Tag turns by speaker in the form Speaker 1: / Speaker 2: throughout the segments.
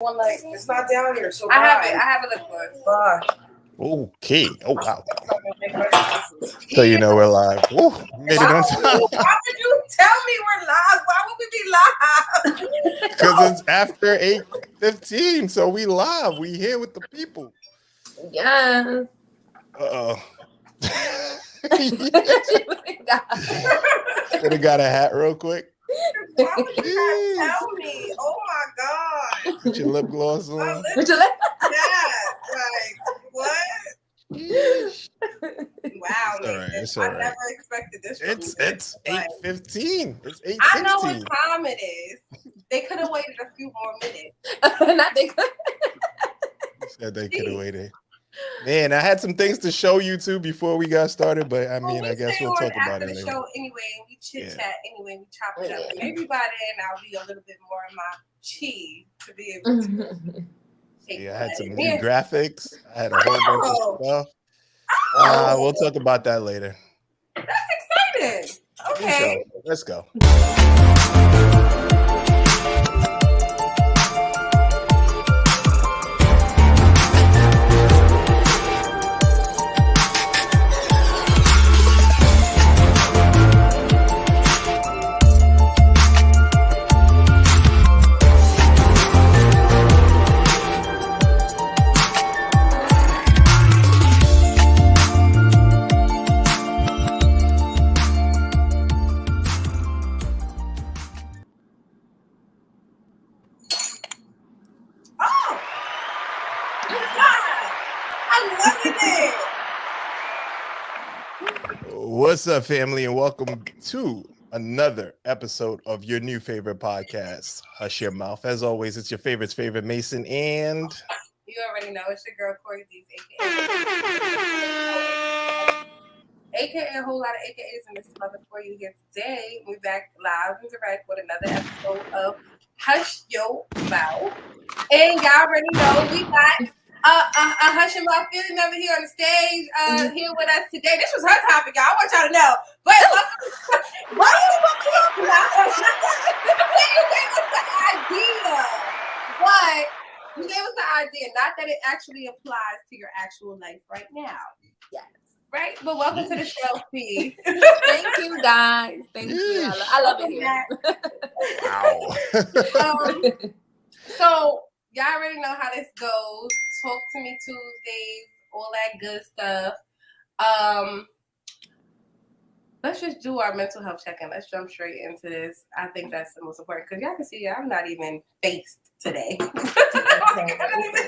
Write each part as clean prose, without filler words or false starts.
Speaker 1: One like it's not down here, so
Speaker 2: I have it. I have a lip gloss.
Speaker 1: Bye.
Speaker 3: Okay. Oh wow. So you know we're live. Woo, made it on time.
Speaker 1: Why would you tell me we're live? Why would we be live?
Speaker 3: Because it's after 8:15, so we live. We here with the people.
Speaker 2: Yes.
Speaker 3: Uh-oh. Could have got a hat real quick.
Speaker 1: Why would you guys tell me? Oh my god.
Speaker 3: Put your lip gloss on.
Speaker 2: Put your lip.
Speaker 1: Yeah. Like what? Wow,
Speaker 3: It's all right.
Speaker 1: I never expected this.
Speaker 3: It's 8:15. It's 8:16.
Speaker 1: I know what time it is. They could have waited a few more minutes.
Speaker 2: Not they could.
Speaker 3: Said they could have waited. Man, I had some things to show you too before we got started, but I mean, I guess we'll talk about it
Speaker 1: later. Show anyway, we chit chat anyway, we chop it up. Maybe by then I'll be a little bit more in my chi to be able to.
Speaker 3: I had some new graphics. I had a whole bunch of stuff. We'll talk about that later.
Speaker 1: That's exciting. Okay.
Speaker 3: Let's go. What's up, family, and welcome to another episode of your new favorite podcast, Hush Your Mouth. As always, it's your favorite Mason, and
Speaker 1: you already know it's your girl Kori Deez, aka a whole lot of AKAs in this mother for you here today. We're back live and direct with another episode of Hush Your Mouth, and y'all already know we got a Hush Your Mouth family member here on the stage here with us today. This was her topic, y'all. I want y'all to know. But why are you fucking up? You gave us the idea. But you gave us the idea. Not that it actually applies to your actual life right now. Yes. Right? But welcome to the show, P.
Speaker 2: Thank you, guys. Thank you. I love it here.
Speaker 3: Wow.
Speaker 1: So y'all already know how this goes. Talk to me Tuesdays, all that good stuff. Let's just do our mental health check-in. Let's jump straight into this. I think that's the most important because y'all can see I'm not even faced today.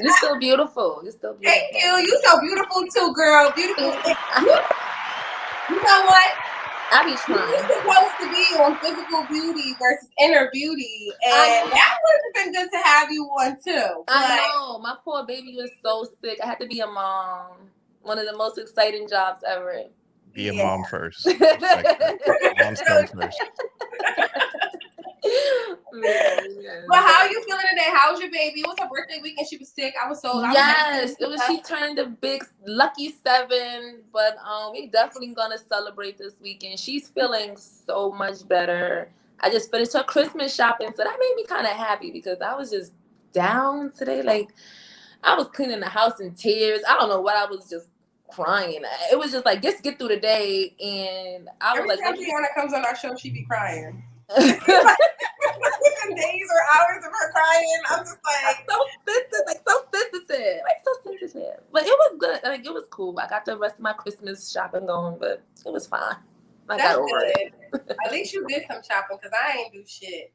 Speaker 2: You're still beautiful. You're still beautiful.
Speaker 1: Thank you. You're so beautiful too, girl. Beautiful. You know what?
Speaker 2: I be trying.
Speaker 1: We're supposed to be on physical beauty versus inner beauty, and that would have been good to have you on too.
Speaker 2: I know. My poor baby was so sick. I had to be a mom. One of the most exciting jobs ever.
Speaker 3: Be a mom first. Mom's come first.
Speaker 1: But how are you feeling today? How was your baby? It was her birthday weekend. She was sick. I was so
Speaker 2: yes. It was. She turned a big lucky 7. But we definitely gonna celebrate this weekend. She's feeling so much better. I just finished her Christmas shopping, so that made me kind of happy because I was just down today. Like I was cleaning the house in tears. I don't know what I was just crying. It was just like just get through the day, and I was
Speaker 1: every time Fiona comes on our show, she be crying. Within days or hours of her crying, I'm just like
Speaker 2: so sensitive. But it was good. Like it was cool. I got the rest of my Christmas shopping going, but it was fine. I got over it.
Speaker 1: At least you did some shopping because I ain't do shit.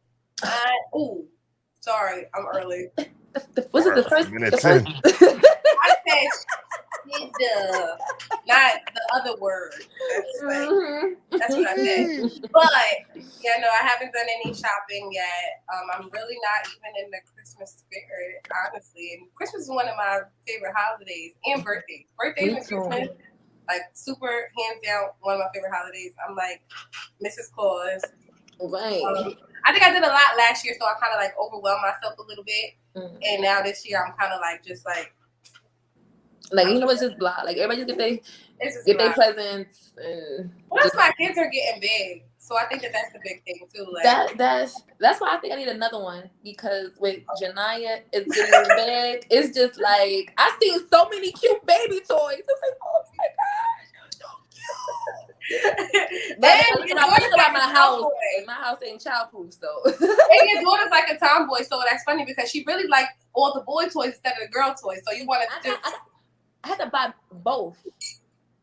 Speaker 1: Sorry, I'm early.
Speaker 2: Was it the first?
Speaker 1: I said not the other word. That's what I said. But yeah, no, I haven't done any shopping yet. I'm really not even in the Christmas spirit, honestly. And Christmas is one of my favorite holidays and birthdays. Birthdays and Christmas, like super hands down, one of my favorite holidays. I'm like Mrs. Claus.
Speaker 2: Right.
Speaker 1: I think I did a lot last year, so I kind of like overwhelmed myself a little bit. And now this year, I'm kind of like just like
Speaker 2: Like, it's just blah. Like, everybody just
Speaker 1: It's
Speaker 2: get
Speaker 1: just
Speaker 2: their
Speaker 1: blah.
Speaker 2: presents and
Speaker 1: Plus, my kids are getting big, so I think that's the big thing too. Like
Speaker 2: that's why I think I need another one, because with Janaya it's getting big. It's just like I've seen so many cute baby toys. It's like, oh my gosh, so cute. But
Speaker 1: and
Speaker 2: I
Speaker 1: your
Speaker 2: think
Speaker 1: daughter's
Speaker 2: about
Speaker 1: like
Speaker 2: my
Speaker 1: a
Speaker 2: house.
Speaker 1: tomboy.
Speaker 2: My house ain't childproof, so.
Speaker 1: And your daughter's like a tomboy, so that's funny because she really liked all the boy toys instead of the girl toys. So you wanted to
Speaker 2: I had to buy both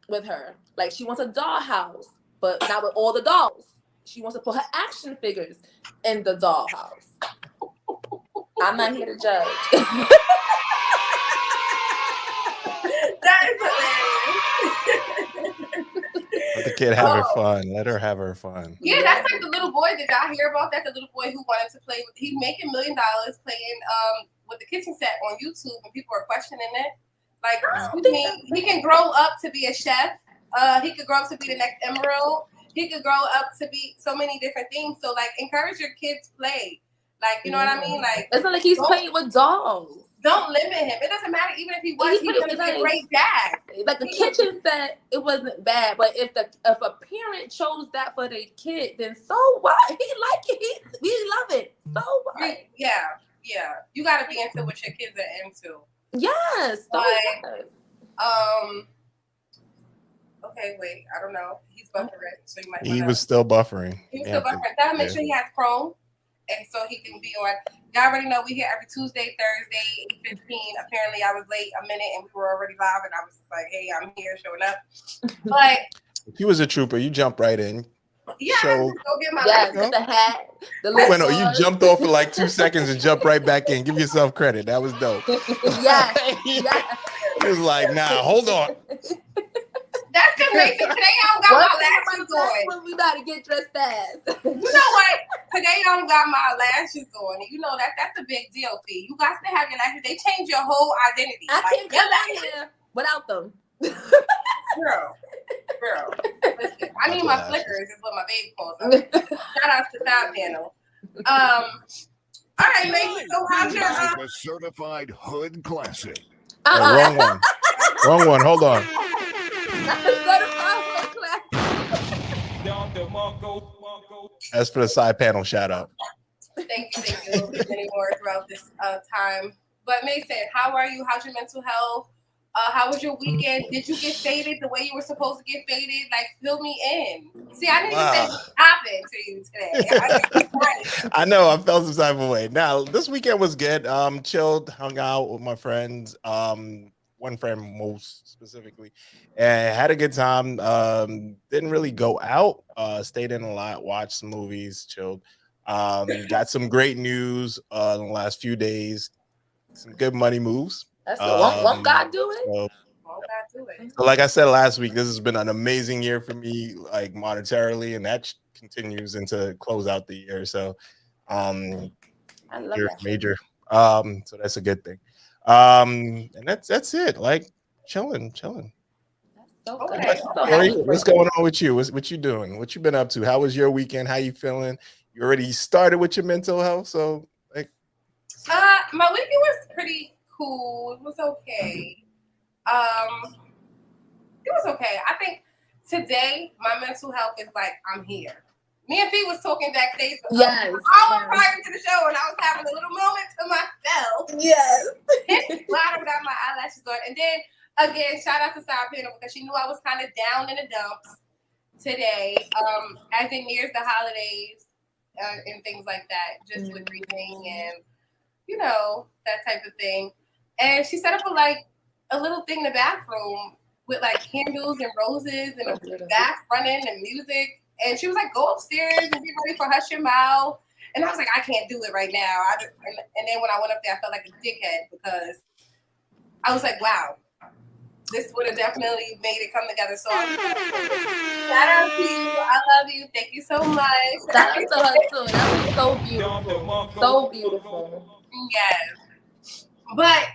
Speaker 2: with her. Like, she wants a dollhouse, but not with all the dolls. She wants to put her action figures in the dollhouse. I'm not here to judge.
Speaker 1: That is hilarious.
Speaker 3: Let the kid have her fun. Let her have her fun.
Speaker 1: Yeah, that's like the little boy. Did y'all hear about that? The little boy who wanted to play with. He's making $1 million playing with the kitchen set on YouTube, and people are questioning it. Like, excuse me, he can grow up to be a chef. He could grow up to be the next Emerald. He could grow up to be so many different things. So, like, encourage your kids play. Like, you know what I mean? Like,
Speaker 2: it's not like he's playing with dolls.
Speaker 1: Don't limit him. It doesn't matter. Even if he was, he's going to be a great dad.
Speaker 2: Like, the kitchen set, it wasn't bad. But if a parent chose that for their kid, then so what? He like it. We love it. So what?
Speaker 1: Yeah. You got to be into what your kids are into.
Speaker 2: Yes.
Speaker 1: But, okay, wait. I don't know. He's buffering, so you might.
Speaker 3: He was still buffering.
Speaker 1: He was still buffering. Gotta make sure he has Chrome, and so he can be on. Y'all already know we here every Tuesday, Thursday, 8:15. Apparently, I was late a minute, and we were already live, and I was just like, "Hey, I'm here, showing up." But
Speaker 3: he was a trooper. You jumped right in.
Speaker 1: Yeah,
Speaker 3: go
Speaker 1: get my
Speaker 2: the hat.
Speaker 3: You jumped off for like 2 seconds and jumped right back in. Give yourself credit. That was dope.
Speaker 2: Yeah.
Speaker 3: He was like, "Nah, hold on."
Speaker 1: That's because Mason, today I don't got my lashes on.
Speaker 2: We got to get dressed fast.
Speaker 1: You know what? Today I don't got my lashes on. You know that's a big deal, Fee. You got to have your lashes. They change your whole identity.
Speaker 2: I can't come out here without them.
Speaker 1: Girl. Listen, I need my flickers is what my baby calls them. Shout out to Side Panel. All right, Mason. So how's your
Speaker 4: a certified hood classic?
Speaker 3: Wrong one. Wrong one. Hold on. As for the side panel, shout out.
Speaker 1: Thank you. Many more throughout this time. But Mason, how are you? How's your mental health? How was your weekend? Did you get faded the way you were supposed to get faded? Like, fill me in. See, I didn't even say what happened to you today.
Speaker 3: I know, I felt some type of way. Now, this weekend was good. Chilled, hung out with my friends. One friend most specifically, and had a good time. Didn't really go out. Stayed in a lot, watched some movies, chilled. Got some great news in the last few days. Some good money moves.
Speaker 2: That's won't God do it?
Speaker 1: Won't God do it?
Speaker 3: So like I said last week, this has been an amazing year for me, like monetarily, and that continues into close out the year. So,
Speaker 2: I love that.
Speaker 3: Major. So that's a good thing. And that's it. Like chilling.
Speaker 2: That's so
Speaker 1: okay.
Speaker 2: good.
Speaker 3: What's going on with you? What you doing? What you been up to? How was your weekend? How you feeling? You already started with your mental health, so like.
Speaker 1: My weekend was pretty cool. It was okay. It was okay. I think today my mental health is like I'm here. Me and Fee was talking backstage for an hour prior to the show, and I was having a little moment to myself.
Speaker 2: Yes.
Speaker 1: Glad I got my eyelashes on. And then again, shout out to Side Panel because she knew I was kind of down in the dumps today. As it nears the holidays and things like that, just with breathing and that type of thing. And she set up a little thing in the bathroom with like candles and roses and a bath running and music. And she was like, "Go upstairs and get ready for Hush Your Mouth." And I was like, "I can't do it right now." And then when I went up there, I felt like a dickhead because I was like, "Wow, this would have definitely made it come together." So shout out to you. I love you. Thank you so much.
Speaker 2: Shout out to her too. That was so beautiful. So beautiful.
Speaker 1: Yes. But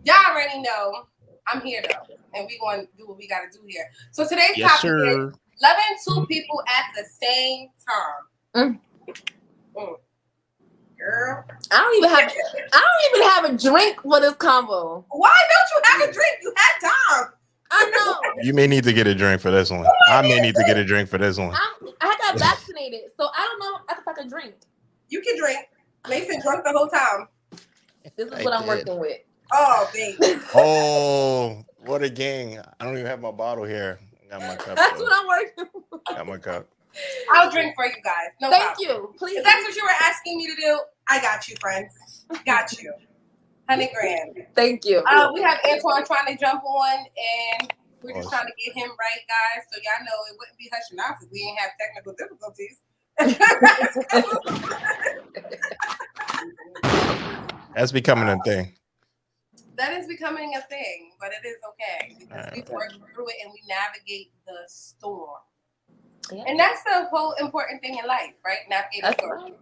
Speaker 1: y'all already know I'm here though, and we going to do what we got to do here. So today's topic is loving two people at the same time. Girl, Girl.
Speaker 2: I don't even have a drink for this combo.
Speaker 1: Why don't you have a drink? You had time.
Speaker 2: I know.
Speaker 3: You may need to get a drink for this one. I may need to get a drink for this one.
Speaker 2: I got vaccinated, so I don't know if I can drink.
Speaker 1: You can drink. Mason drunk the whole time.
Speaker 2: This is what I'm working with.
Speaker 1: Oh, baby.
Speaker 3: Oh, what a gang. I don't even have my bottle here. I got my cup.
Speaker 2: That's what I'm working with.
Speaker 3: Got my cup.
Speaker 1: I'll drink for you guys. No
Speaker 2: Thank
Speaker 1: problem.
Speaker 2: you. Please.
Speaker 1: If that's what you were asking me to do, I got you, friend. Got you. 100 grand.
Speaker 2: Thank you.
Speaker 1: We have Antoine trying to jump on, and we're just trying to get him right, guys. So y'all know it wouldn't be hushing off if we didn't have technical difficulties.
Speaker 3: That's becoming a thing.
Speaker 1: That is becoming a thing, but it is okay because we've worked through it and we navigate the storm. Yeah. And that's the whole important thing in life, right? Navigate the storm. Right.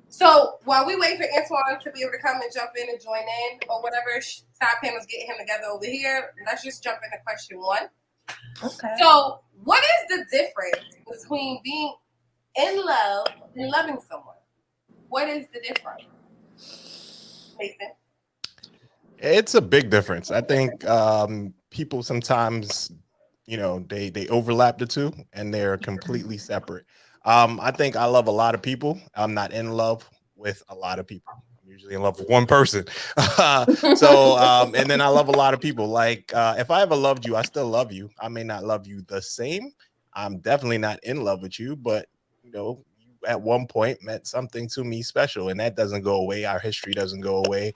Speaker 1: So while we wait for Antoine to be able to come and jump in and join in or whatever, side panels getting him together over here, let's just jump into question 1. Okay. So what is the difference between being in love and loving someone? What is the difference? Nathan?
Speaker 3: It's a big difference. I think people sometimes, they overlap the two and they're completely separate. I think I love a lot of people. I'm not in love with a lot of people. I'm usually in love with one person. And then I love a lot of people. Like if I ever loved you, I still love you. I may not love you the same. I'm definitely not in love with you, but you at one point meant something to me special, and that doesn't go away. Our history doesn't go away.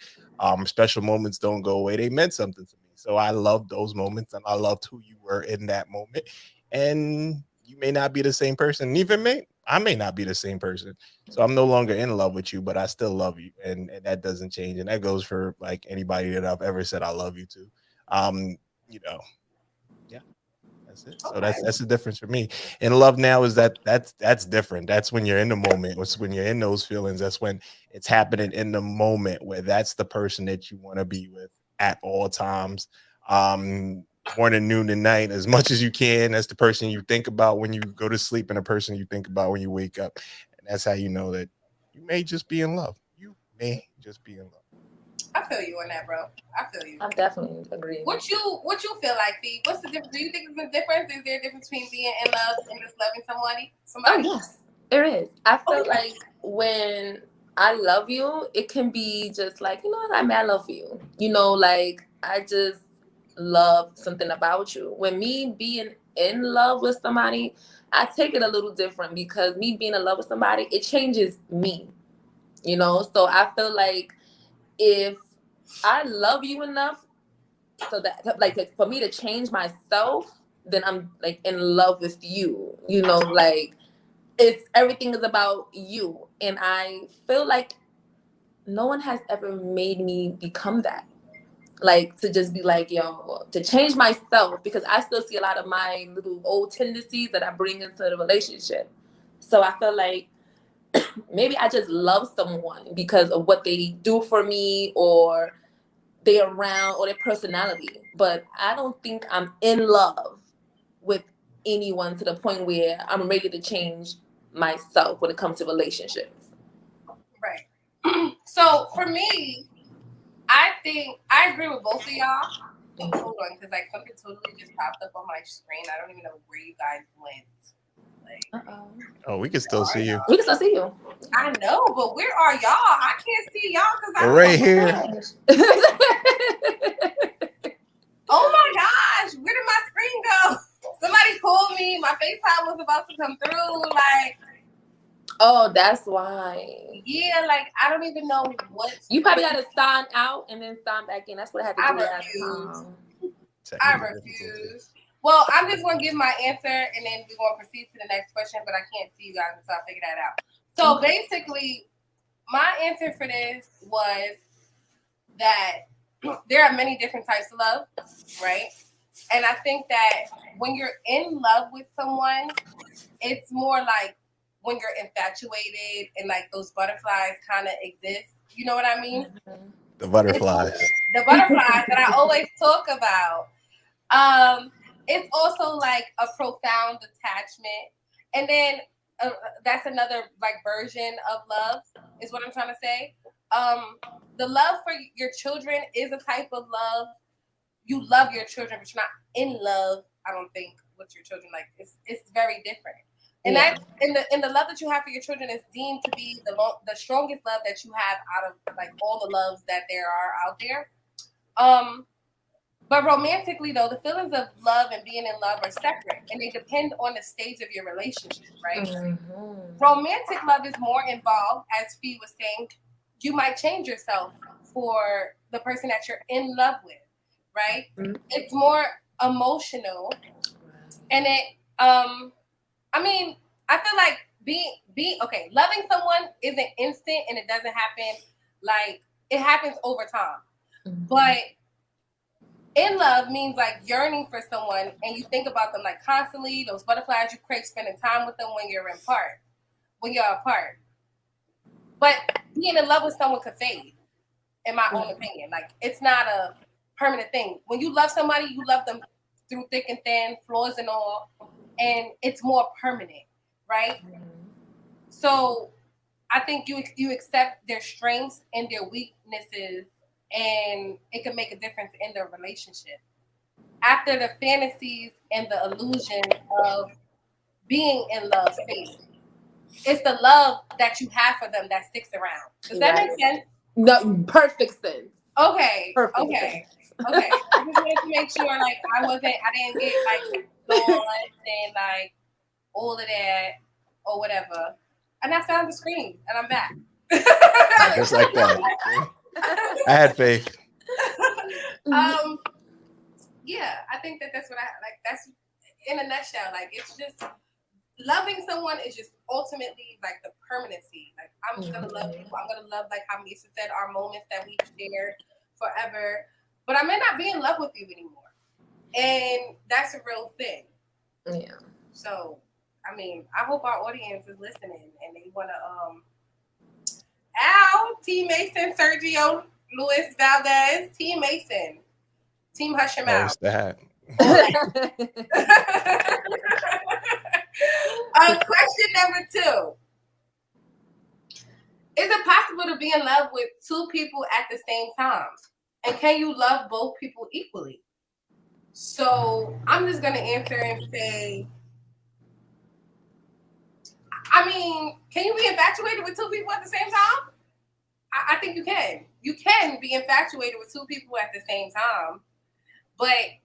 Speaker 3: Special moments don't go away. They meant something to me. So I loved those moments, and I loved who you were in that moment. And you may not be the same person. Even I may not be the same person. So I'm no longer in love with you, but I still love you. And that doesn't change. And that goes for like anybody that I've ever said I love you to. Yeah. That's it. So that's the difference for me. And love now is that's different. That's when you're in the moment. It's when you're in those feelings. That's when it's happening in the moment where that's the person that you want to be with at all times. Morning, noon, and night, as much as you can. That's the person you think about when you go to sleep and the person you think about when you wake up. And that's how you know that you may just be in love. You may just be in love.
Speaker 1: I feel you on that, bro. I feel you.
Speaker 2: I'm definitely agreeing.
Speaker 1: What you feel like, Fee? What's the difference? Do you think there's a difference? Is there a difference between being in love and just loving somebody?
Speaker 2: Oh, yes, there is. I feel like when I love you, it can be just like, I love you. Like I just love something about you. When me being in love with somebody, I take it a little different because me being in love with somebody, it changes me. So I feel like if I love you enough so that like for me to change myself, then I'm like in love with you. Like everything is about you. And I feel like no one has ever made me become that. Like to just be like, to change myself, because I still see a lot of my little old tendencies that I bring into the relationship. So I feel like maybe I just love someone because of what they do for me or they're around or their personality. But I don't think I'm in love with anyone to the point where I'm ready to change myself when it comes to relationships.
Speaker 1: Right. So for me, I think I agree with both of y'all. Hold on, because like something totally just popped up on my screen. I don't even know where you guys went.
Speaker 3: Oh, we can still see you.
Speaker 2: We can still see you.
Speaker 1: I know, but where are y'all? I can't see y'all because I'm
Speaker 3: right here.
Speaker 1: Oh my gosh, where did my screen go? Somebody called me. My FaceTime was about to come through. Like,
Speaker 2: oh, that's why.
Speaker 1: Yeah, like I don't even know what.
Speaker 2: You probably got to sign out and then sign back in. That's what I had to do last time.
Speaker 1: I refuse. Well, I'm just going to give my answer and then we're going to proceed to the next question, but I can't see you guys until I figure that out. So basically, my answer for this was that there are many different types of love, right? And I think that when you're in love with someone, it's more like when you're infatuated and like those butterflies kind of exist. You know what I mean?
Speaker 3: The butterflies.
Speaker 1: The butterflies that I always talk about. It's also like a profound attachment. And then that's another like version of love is what I'm trying to say. The love for your children is a type of love. You love your children, but you're not in love. I don't think with your children. Like it's very different. And
Speaker 2: Yeah.
Speaker 1: that in the love that you have for your children is deemed to be the strongest love that you have out of like all the loves that there are out there. But romantically though, the feelings of love and being in love are separate, and they depend on the stage of your relationship, right?
Speaker 2: Mm-hmm.
Speaker 1: Romantic love is more involved, as Fee was saying. You might change yourself for the person that you're in love with, right?
Speaker 2: Mm-hmm.
Speaker 1: It's more emotional, and I mean, I feel like being okay. Loving someone isn't instant, and it doesn't happen like it happens over time.
Speaker 2: Mm-hmm.
Speaker 1: But in love means like yearning for someone, and you think about them like constantly. Those butterflies, you crave spending time with them when you're apart. But being in love with someone could fade, in my own opinion. Like it's not a permanent thing. When you love somebody, you love them through thick and thin, flaws and all, and it's more permanent, right? So I think you accept their strengths and their weaknesses, and it can make a difference in their relationship. After the fantasies and the illusion of being in love fade, it's the love that you have for them that sticks around. Does that make sense?
Speaker 2: No, perfect sense.
Speaker 1: Okay.
Speaker 2: Perfect
Speaker 1: Okay. Okay. I just wanted to make sure like I didn't get like lost and like all of that or whatever. And I found the screen and I'm back.
Speaker 3: Just like that. I had faith.
Speaker 1: Yeah, I think that's what I like. That's in a nutshell. Like it's just loving someone is just ultimately like the permanency. Like I'm gonna love you. I'm gonna love like how Misa said our moments that we shared forever. But I may not be in love with you anymore, and that's a real thing.
Speaker 2: Yeah.
Speaker 1: So I mean, I hope our audience is listening and they wanna Al, T Mason, Sergio, Luis Valdez, T Mason, Team Hush Him Out.
Speaker 3: Where's that?
Speaker 1: Question number 2. Is it possible to be in love with 2 people at the same time? And can you love both people equally? So I'm just going to answer and say, I mean, can you be infatuated with 2 people at the same time? I think you can. You can be infatuated with 2 people at the same time. But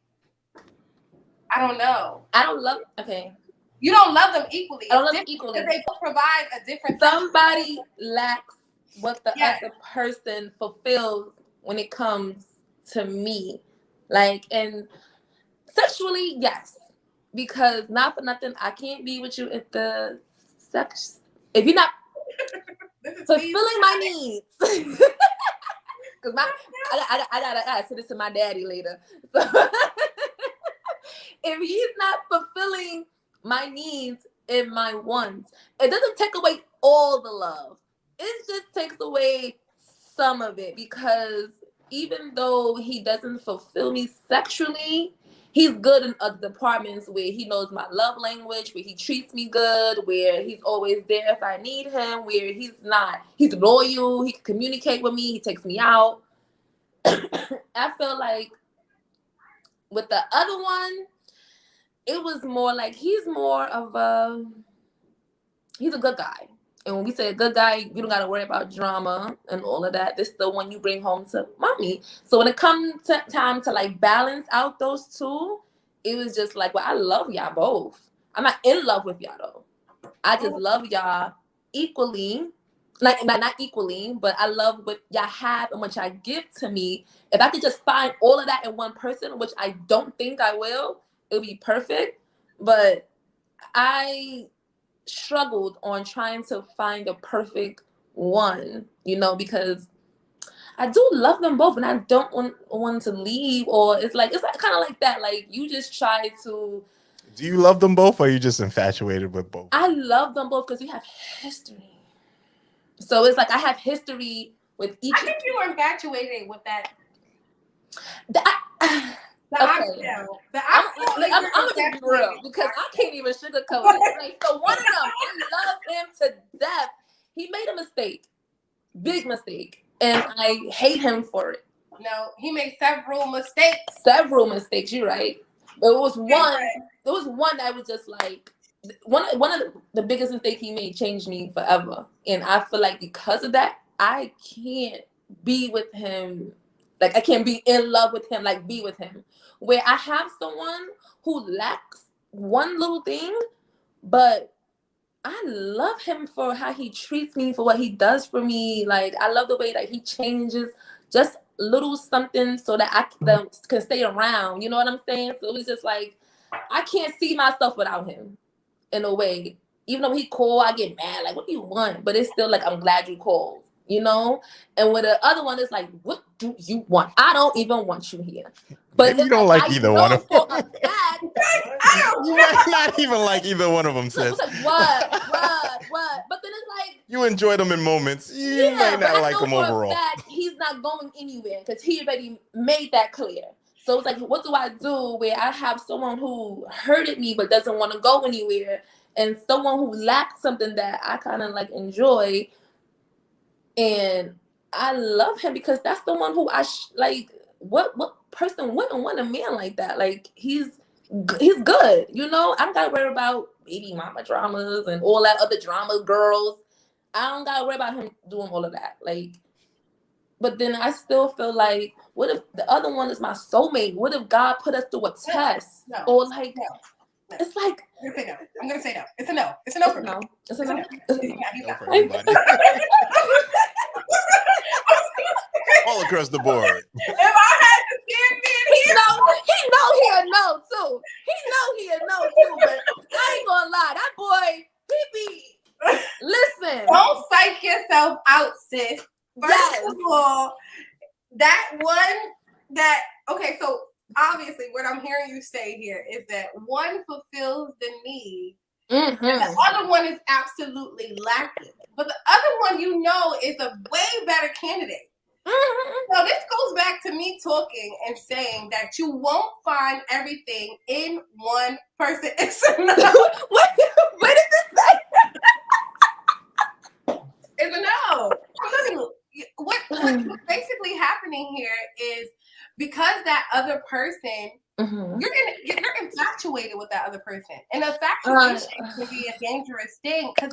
Speaker 1: I don't know.
Speaker 2: Okay.
Speaker 1: You don't love them equally.
Speaker 2: I don't love them equally.
Speaker 1: Because they both provide a different.
Speaker 2: Somebody lacks what the other person fulfills when it comes to me. Like, and sexually, yes. Because not for nothing, I can't be with you if the sex. If you're not fulfilling my needs. Because I gotta say this to my daddy later. So if he's not fulfilling my needs and my wants, it doesn't take away all the love. It just takes away some of it, because even though he doesn't fulfill me sexually, he's good in other departments where he knows my love language, where he treats me good, where he's always there if I need him, where he's loyal, he can communicate with me, he takes me out. I feel like with the other one, it was more like he's a good guy. And when we say a good guy, you don't got to worry about drama and all of that. This is the one you bring home to mommy. So when it comes to time to like balance out those 2, it was just like, well, I love y'all both. I'm not in love with y'all though. I just love y'all equally. Like, not equally, but I love what y'all have and what y'all give to me. If I could just find all of that in one person, which I don't think I will, it would be perfect. But I struggled on trying to find a perfect one, because I do love them both and I don't want to leave, or it's like kind of like that. Like you just try to.
Speaker 3: Do you love them both, or are you just infatuated with both?
Speaker 2: I love them both because we have history. So it's like I have history with each.
Speaker 1: I think you were infatuated with that. The oxtail. The
Speaker 2: I'm
Speaker 1: oxtail.
Speaker 2: gonna just be real because I can't even sugarcoat it. Like, so one of them, I love him to death. He made a mistake, big mistake, and I hate him for it.
Speaker 1: No, he made several mistakes.
Speaker 2: Several mistakes. You're right. But it was one. There was one that was just like one of the biggest mistakes he made changed me forever, and I feel like because of that, I can't be with him. Like I can't be in love with him. Like be with him. Where I have someone who lacks one little thing, but I love him for how he treats me, for what he does for me. Like I love the way that he changes just little something so that can stay around. You know what I'm saying? So it was just like I can't see myself without him in a way. Even though he called, I get mad. Like, what do you want? But it's still like I'm glad you called. You know? And with the other one, it's like, what do you want? I don't even want you here. But
Speaker 3: maybe you don't like either one of them. You might not even like either one of them, sis.
Speaker 2: Like, what? But then it's like
Speaker 3: you enjoy them in moments. You may not like them overall.
Speaker 2: Fact, he's not going anywhere because he already made that clear. So it's like, what do I do where I have someone who hurted me but doesn't want to go anywhere, and someone who lacks something that I kind of like enjoy, and I love him because that's the one who like. What person wouldn't want a man like that? Like he's good, you know. I don't gotta worry about baby mama dramas and all that other drama girls. I don't gotta worry about him doing all of that. Like, but then I still feel like, what if the other one is my soulmate? What if God put us through a test?
Speaker 1: No.
Speaker 2: Or like,
Speaker 1: no.
Speaker 2: It's like
Speaker 1: I'm gonna say no. It's a no. It's a no for me.
Speaker 2: It's a no.
Speaker 3: No for everybody. All across the board.
Speaker 1: If I had to stand in
Speaker 2: he know he a no too. But I ain't gonna lie, that boy, he be listen.
Speaker 1: Don't psych yourself out, sis. First of all, that one that okay, so obviously what I'm hearing you say here is that one fulfills the need, and the other one is absolutely lacking. But the other one, you know, is a way better candidate. So this goes back to me talking and saying that you won't find everything in one person. It's a no.
Speaker 2: What did this say?
Speaker 1: It's a no. What's basically happening here is because that other person, you're infatuated with that other person, and infatuation can be a dangerous thing because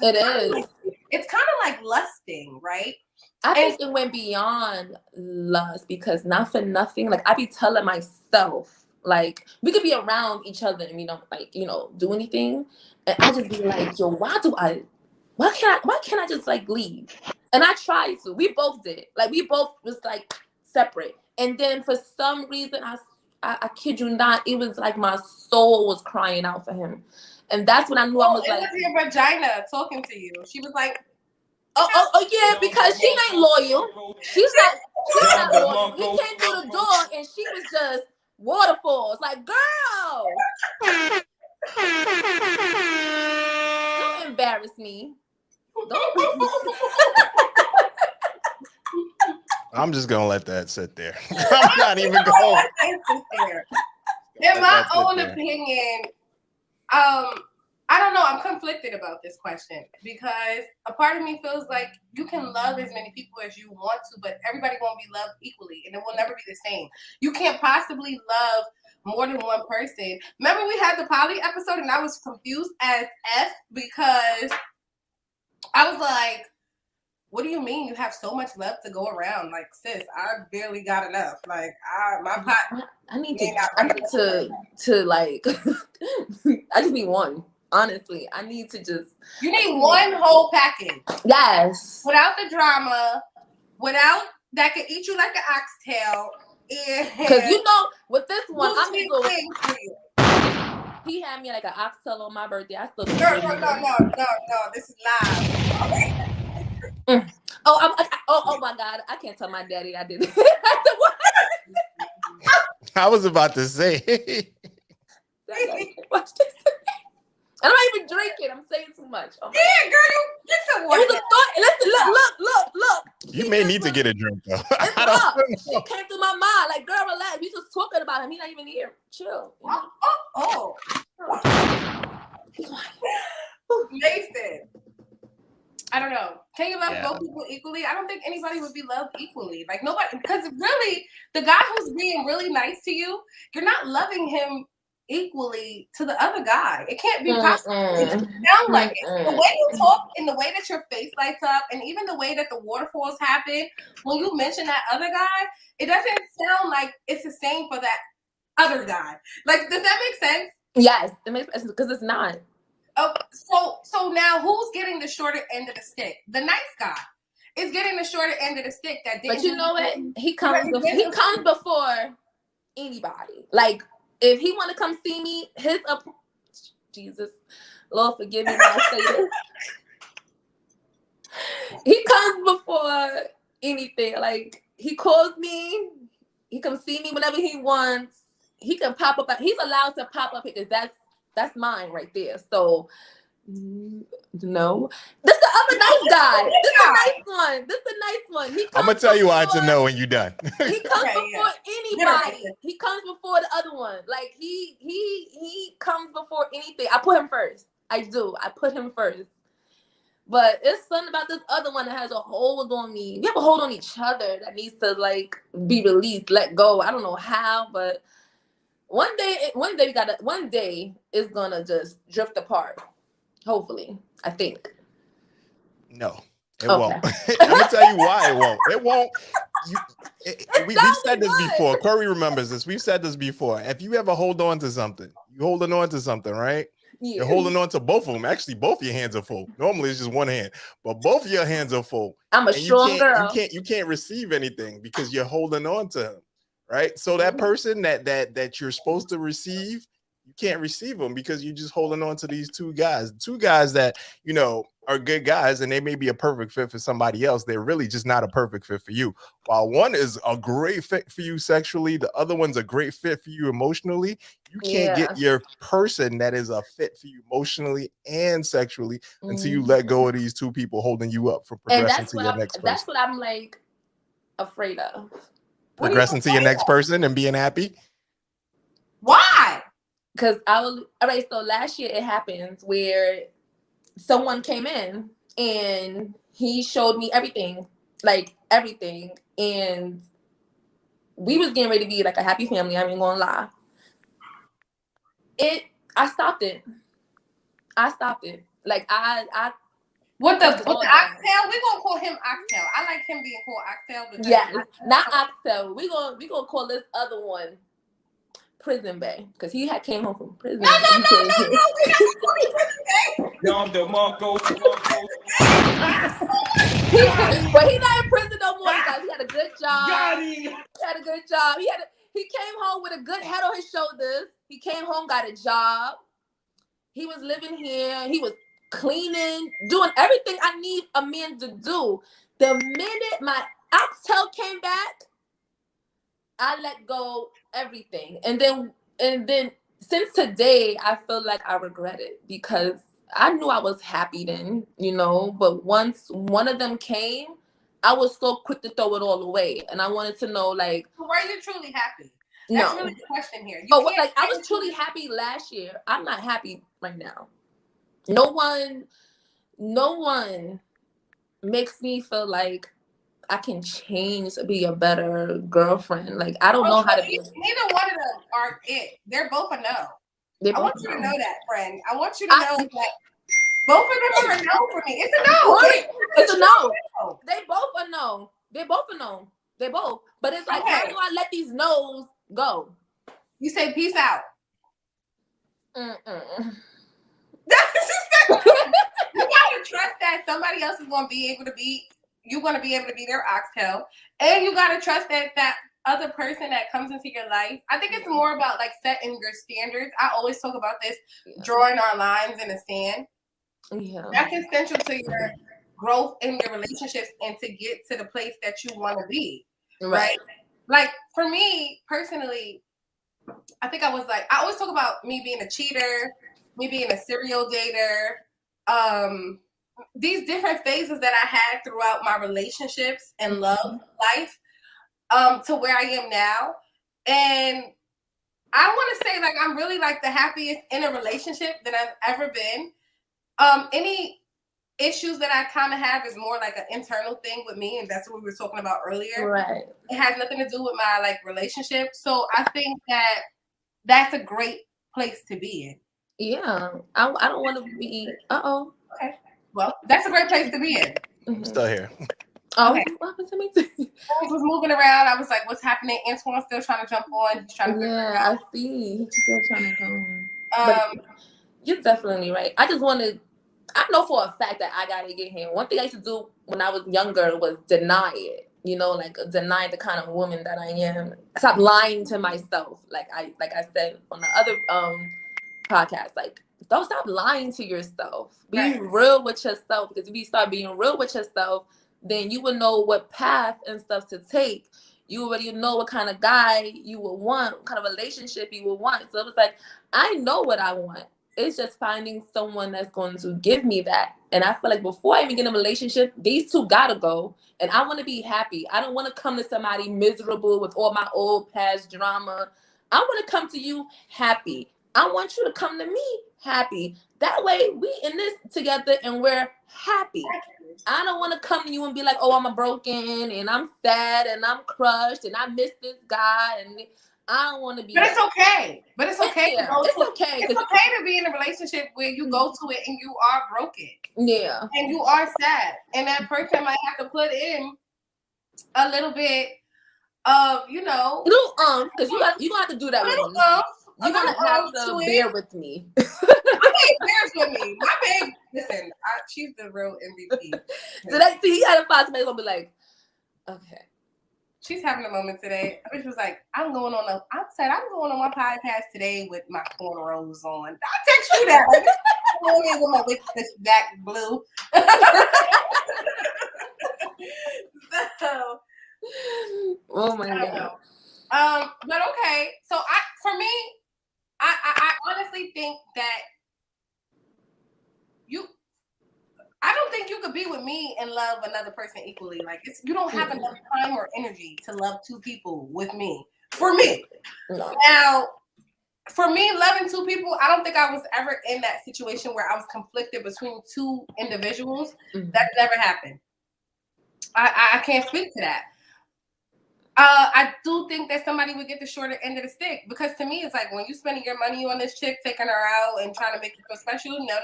Speaker 1: it's kind of like lusting, right?
Speaker 2: I think it went beyond lust because not for nothing. Like I be telling myself, like we could be around each other and we don't like, you know, do anything, and I just be like, yo, why can't I just like leave? And I tried to. We both did. Like we both was like separate, and then for some reason, I kid you not, it was like my soul was crying out for him, and that's when I knew I was like,
Speaker 1: it was your vagina talking to you. She was like.
Speaker 2: Oh yeah, because she ain't loyal. She's not loyal. We came through the door and she was just waterfalls. Like, girl, don't embarrass me.
Speaker 3: I'm just gonna let that sit there. I'm not even going.
Speaker 1: In my own opinion, I don't know. I'm conflicted about this question because a part of me feels like you can love as many people as you want to, but everybody won't be loved equally, and it will never be the same. You can't possibly love more than one person. Remember we had the poly episode, and I was confused as F because I was like, what do you mean you have so much love to go around? Like, sis, I barely got enough. Like, my pot.
Speaker 2: I need to like, I just need one. Honestly, I need to just.
Speaker 1: You need one whole package.
Speaker 2: Yes.
Speaker 1: Without the drama, without that could eat you like an oxtail.
Speaker 2: Because you know, with this one, I'm
Speaker 1: going
Speaker 2: for you. He had me like an oxtail on my birthday. I still.
Speaker 1: No. This is live.
Speaker 2: Oh my God! I can't tell my daddy I did it.
Speaker 3: I was about to say.
Speaker 2: Watch this. I'm not even drinking. I'm saying too much.
Speaker 1: Oh yeah, girl, get some water.
Speaker 2: It was a thought. Listen, look.
Speaker 3: You may need to get a drink though.
Speaker 2: She came through my not. Like, girl, relax. We just talking about him. He not even here. Chill. You know?
Speaker 1: Oh. Mason. I don't know. Can you love both people equally? I don't think anybody would be loved equally. Like nobody, because really, the guy who's being really nice to you, you're not loving him equally to the other guy. It can't be possible. It doesn't sound like it. The way you talk and the way that your face lights up, and even the way that the waterfalls happen when you mention that other guy, it doesn't sound like it's the same for that other guy. Like, does that make sense?
Speaker 2: Yes, it makes sense because it's not.
Speaker 1: Oh, so now who's getting the shorter end of the stick? The nice guy is getting the shorter end of the stick.
Speaker 2: But you know what? He comes before anybody. Like, if he want to come see me, Jesus, Lord forgive me when I say this. He comes before anything. Like, he calls me. He comes see me whenever he wants. He can pop up. He's allowed to pop up because that's mine right there. So, no. This the other nice guy. This the nice one. This the nice one.
Speaker 3: I'm going to tell you why it's a no when you're done.
Speaker 2: He comes before anybody. He comes before the other one. Like, he comes before anything. I put him first. I do. I put him first. But it's something about this other one that has a hold on me. We have a hold on each other that needs to, like, be released, let go. I don't know how, but one day it's gonna just drift apart. Hopefully, I think.
Speaker 3: No, it won't. Let me tell you why it won't. It won't. We've said this before. Kori remembers this. We've said this before. If you ever hold on to something, you're holding on to something, right? Yeah. You're holding on to both of them. Actually, both your hands are full. Normally, it's just one hand, but both your hands are full.
Speaker 2: I'm a strong girl.
Speaker 3: You can't receive anything because you're holding on to him, right? So that person that you're supposed to receive, you can't receive them because you're just holding on to these two guys that, you know, are good guys, and they may be a perfect fit for somebody else. They're really just not a perfect fit for you. While one is a great fit for you sexually, the other one's a great fit for you emotionally. You can't get your person that is a fit for you emotionally and sexually until you let go of these two people holding you up for progressing to your next person.
Speaker 2: That's what I'm like afraid of.
Speaker 3: Progressing to your next person and being happy.
Speaker 1: Why?
Speaker 2: Because all right, so last year it happened where someone came in and he showed me everything, and we was getting ready to be like a happy family. I ain't gonna lie. I stopped it. Like
Speaker 1: What the oxtail? We're gonna call him oxtail. I like him being called oxtail.
Speaker 2: Yeah, not oxtail. We gonna call this other one Prison Bay, because he came home from prison.
Speaker 1: No.
Speaker 2: But he not in prison no more, guys. He had a good job. He came home with a good head on his shoulders. He came home, got a job. He was living here. He was cleaning, doing everything I need a man to do. The minute my oxtail came back, I let go everything. And then since today, I feel like I regret it because I knew I was happy then, you know, but once one of them came, I was so quick to throw it all away. And I wanted to know, like,
Speaker 1: were you truly happy? That's really the question here.
Speaker 2: I was truly happy last year. I'm not happy right now. No one makes me feel like I can change to be a better girlfriend. Like, I don't know how to be.
Speaker 1: Neither one of them are it. They're both a no. I want you to know that, friend. I want you to know that both of them are a no for me. It's a no.
Speaker 2: It's a no. They both are no. They both are no. They both. But it's like, how do I let these no's go?
Speaker 1: You say peace out. You gotta trust that somebody else is gonna be able to be. You're gonna be able to be their oxtail, and you gotta trust that other person that comes into your life. I think it's more about like setting your standards. I always talk about this, drawing our lines in the sand. Yeah, that's essential to your growth in your relationships and to get to the place that you want to be. Right? Like for me personally, I think I always talk about me being a cheater, me being a serial dater, these different phases that I had throughout my relationships and love life. to where I am now. And I want to say, like, I'm really like the happiest in a relationship that I've ever been. Any issues that I kind of have is more like an internal thing with me, and that's what we were talking about earlier.
Speaker 2: Right.
Speaker 1: It has nothing to do with my like relationship. So I think that that's a great place to be in.
Speaker 2: Yeah. I don't want to be.
Speaker 1: Okay. Well, that's a great place to be in.
Speaker 3: I'm still here.
Speaker 2: Oh,
Speaker 1: Okay.
Speaker 2: what happened to me?
Speaker 1: I was moving around. I was like, "What's happening?" Antoine's still trying to jump on. He's trying to figure it out.
Speaker 2: I see. He's still trying to come. But you're definitely right. I just wanted. I know for a fact that I gotta get him. One thing I used to do when I was younger was deny it. You know, like deny the kind of woman that I am. Stop lying to myself. Like I said on the other podcast. Like don't stop lying to yourself. Be real with yourself, because if you start being real with yourself, then you will know what path and stuff to take. You already know what kind of guy you would want, what kind of relationship you would want. So it was like, I know what I want. It's just finding someone that's going to give me that. And I feel like before I even get in a relationship, these two gotta go. And I want to be happy. I don't want to come to somebody miserable with all my old past drama. I want to come to you happy. I want you to come to me happy. That way we in this together and we're happy. I don't want to come to you and be like, oh, I'm broken and I'm sad and I'm crushed and I miss this guy, and I don't want to be.
Speaker 1: But it's okay. But it's okay.
Speaker 2: Yeah, it's okay.
Speaker 1: It's okay to be in a relationship where you go to it and you are broken.
Speaker 2: Yeah.
Speaker 1: And you are sad. And that person might have to put in a little bit of, you know.
Speaker 2: Because you gonna have to do that with me. You're gonna have to bear with me.
Speaker 1: My babe bears with me. My babe, listen, she's the real MVP.
Speaker 2: So that he had a fight, somebody's gonna be like, okay.
Speaker 1: She's having a moment today. I was like, I'm going on my podcast today with my cornrows on. I'll text you that. I'm going in with my wig back blue. So,
Speaker 2: oh my God.
Speaker 1: But okay. So for me, I honestly think that I don't think you could be with me and love another person equally. Like you don't have enough time or energy to love two people with me. For me. No. Now, for me, loving two people, I don't think I was ever in that situation where I was conflicted between two individuals. Mm-hmm. That never happened. I can't speak to that. I do think that somebody would get the shorter end of the stick, because to me, it's like when you spending your money on this chick, taking her out and trying to make you feel special. No,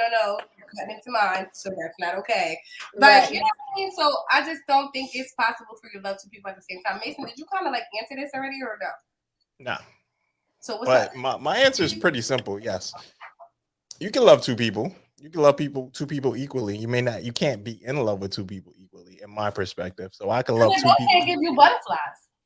Speaker 1: you're cutting into mine, so that's not okay. But you know what I mean? So I just don't think it's possible for you to love two people at the same time. Mason, did you kind of like answer this already or no?
Speaker 3: No.
Speaker 1: So what's up?
Speaker 3: My answer is pretty simple. Yes, you can love two people. You can love two people equally. You can't be in love with two people equally, in my perspective. So I can love two people.
Speaker 1: Can't give you butterflies.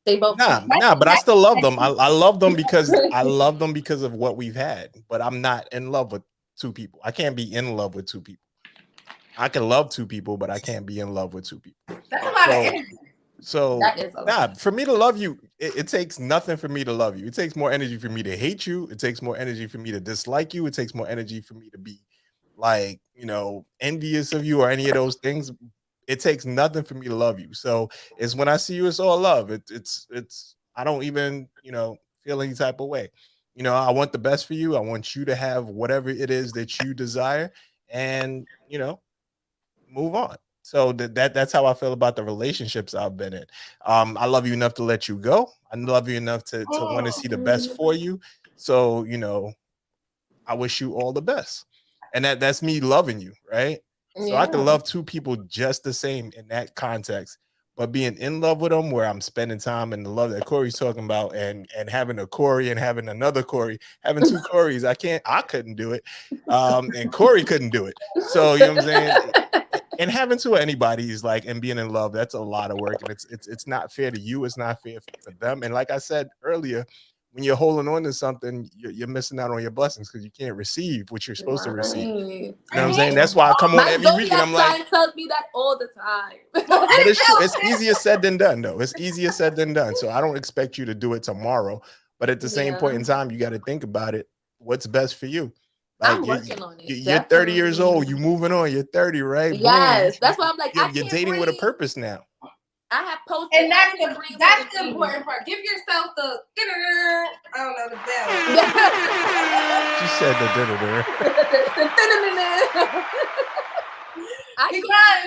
Speaker 2: They both
Speaker 3: but I still love them. I love them because I love them because of what we've had. But I'm not in love with two people. I can't be in love with two people. I can love two people, but I can't be in love with two people.
Speaker 1: That's a lot of energy.
Speaker 3: So for me to love you, it takes nothing for me to love you. It takes more energy for me to hate you. It takes more energy for me to dislike you. It takes more energy for me to be like, envious of you or any of those things. It takes nothing for me to love you. So it's when I see you, it's all love. It's I don't even, feel any type of way. I want the best for you. I want you to have whatever it is that you desire, and, move on. So that's how I feel about the relationships I've been in. I love you enough to let you go. I love you enough to want to see the best for you. So, I wish you all the best. And that's me loving you, right? So I can love two people just the same in that context, but being in love with them where I'm spending time and the love that Kori's talking about, and having a Kori and having another Kori, having two Koris, I couldn't do it. And Kori couldn't do it. So, you know what I'm saying? And having to anybody is like, and being in love, that's a lot of work. And it's not fair to you. It's not fair for them. And like I said earlier, when you're holding on to something, you're missing out on your blessings because you can't receive what you're supposed to receive. You know what I'm saying? That's why I come on every week and I'm like,
Speaker 2: tells me that all the time.
Speaker 3: But it's true. It's easier said than done, though. It's easier said than done. So I don't expect you to do it tomorrow. But at the same point in time, you got to think about it. What's best for you? Like,
Speaker 2: I'm working on it.
Speaker 3: You're 30 years old. You moving on. You're 30, right?
Speaker 2: Yes. That's why I'm like,
Speaker 3: you're dating with a purpose now.
Speaker 2: I have posted.
Speaker 1: And that's the important part. Give yourself the I don't know, the bell.
Speaker 3: She said the dinner.
Speaker 1: Because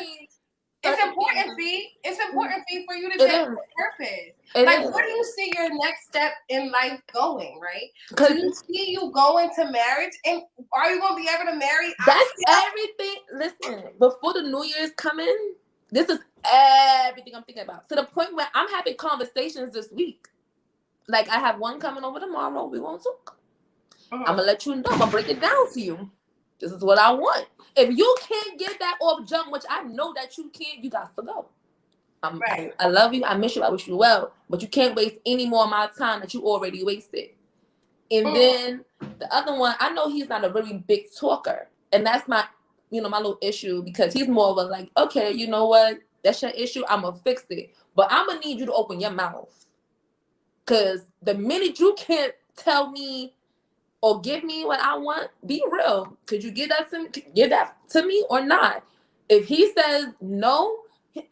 Speaker 1: it's important, Fee. It's important, Fee, for you to take your purpose. Where do you see your next step in life going, right? Do you see you going to marriage? And are you going to be able to marry?
Speaker 2: That's everything. Listen, before the New Year's coming, this is everything I'm thinking about. To the point where I'm having conversations this week. Like, I have one coming over tomorrow. We won't talk. I'm going to let you know. I'm going to break it down to you. This is what I want. If you can't get that off jump, which I know that you can't, you got to go. I love you. I miss you. I wish you well. But you can't waste any more of my time that you already wasted. And then the other one, I know he's not a really big talker. And that's my, my little issue, because he's more of a like, okay, you know what? That's your issue. I'm going to fix it. But I'm going to need you to open your mouth. Because the minute you can't tell me or give me what I want, be real. Could you give that to me or not? If he says no, you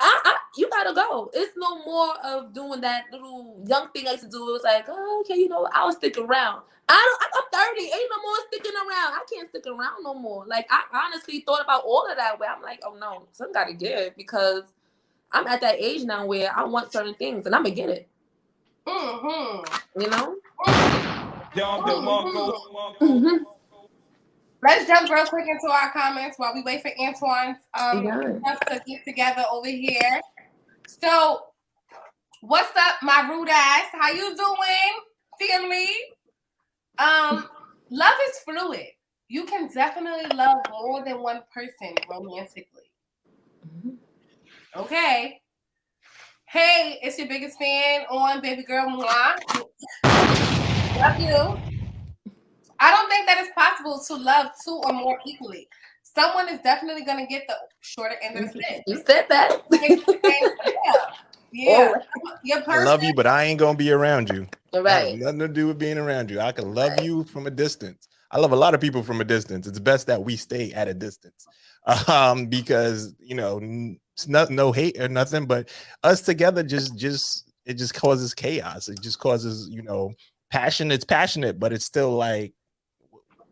Speaker 2: gotta go. It's no more of doing that little young thing I used to do. It was like, oh, okay, I'll stick around. I'm 30. Ain't no more sticking around. I can't stick around no more. Like, I honestly thought about all of that, where I'm like, oh no, something gotta give, because I'm at that age now where I want certain things and I'm gonna get it.
Speaker 1: Let's jump real quick into our comments while we wait for Antoine's stuff to get together over here. So, what's up, my rude ass? How you doing, family? Love is fluid. You can definitely love more than one person romantically. Okay. Hey, it's your biggest fan on Baby Girl Moi. Love you. I don't think that it's possible to love two or more equally. Someone is definitely going to get the shorter end of the stick.
Speaker 2: You said that.
Speaker 1: Yeah.
Speaker 3: I love you, but I ain't going to be around you.
Speaker 2: Right.
Speaker 3: Nothing to do with being around you. I can love you from a distance. I love a lot of people from a distance. It's best that we stay at a distance. Because, it's no hate or nothing, but us together it just causes chaos. It just causes, passion. It's passionate, but it's still like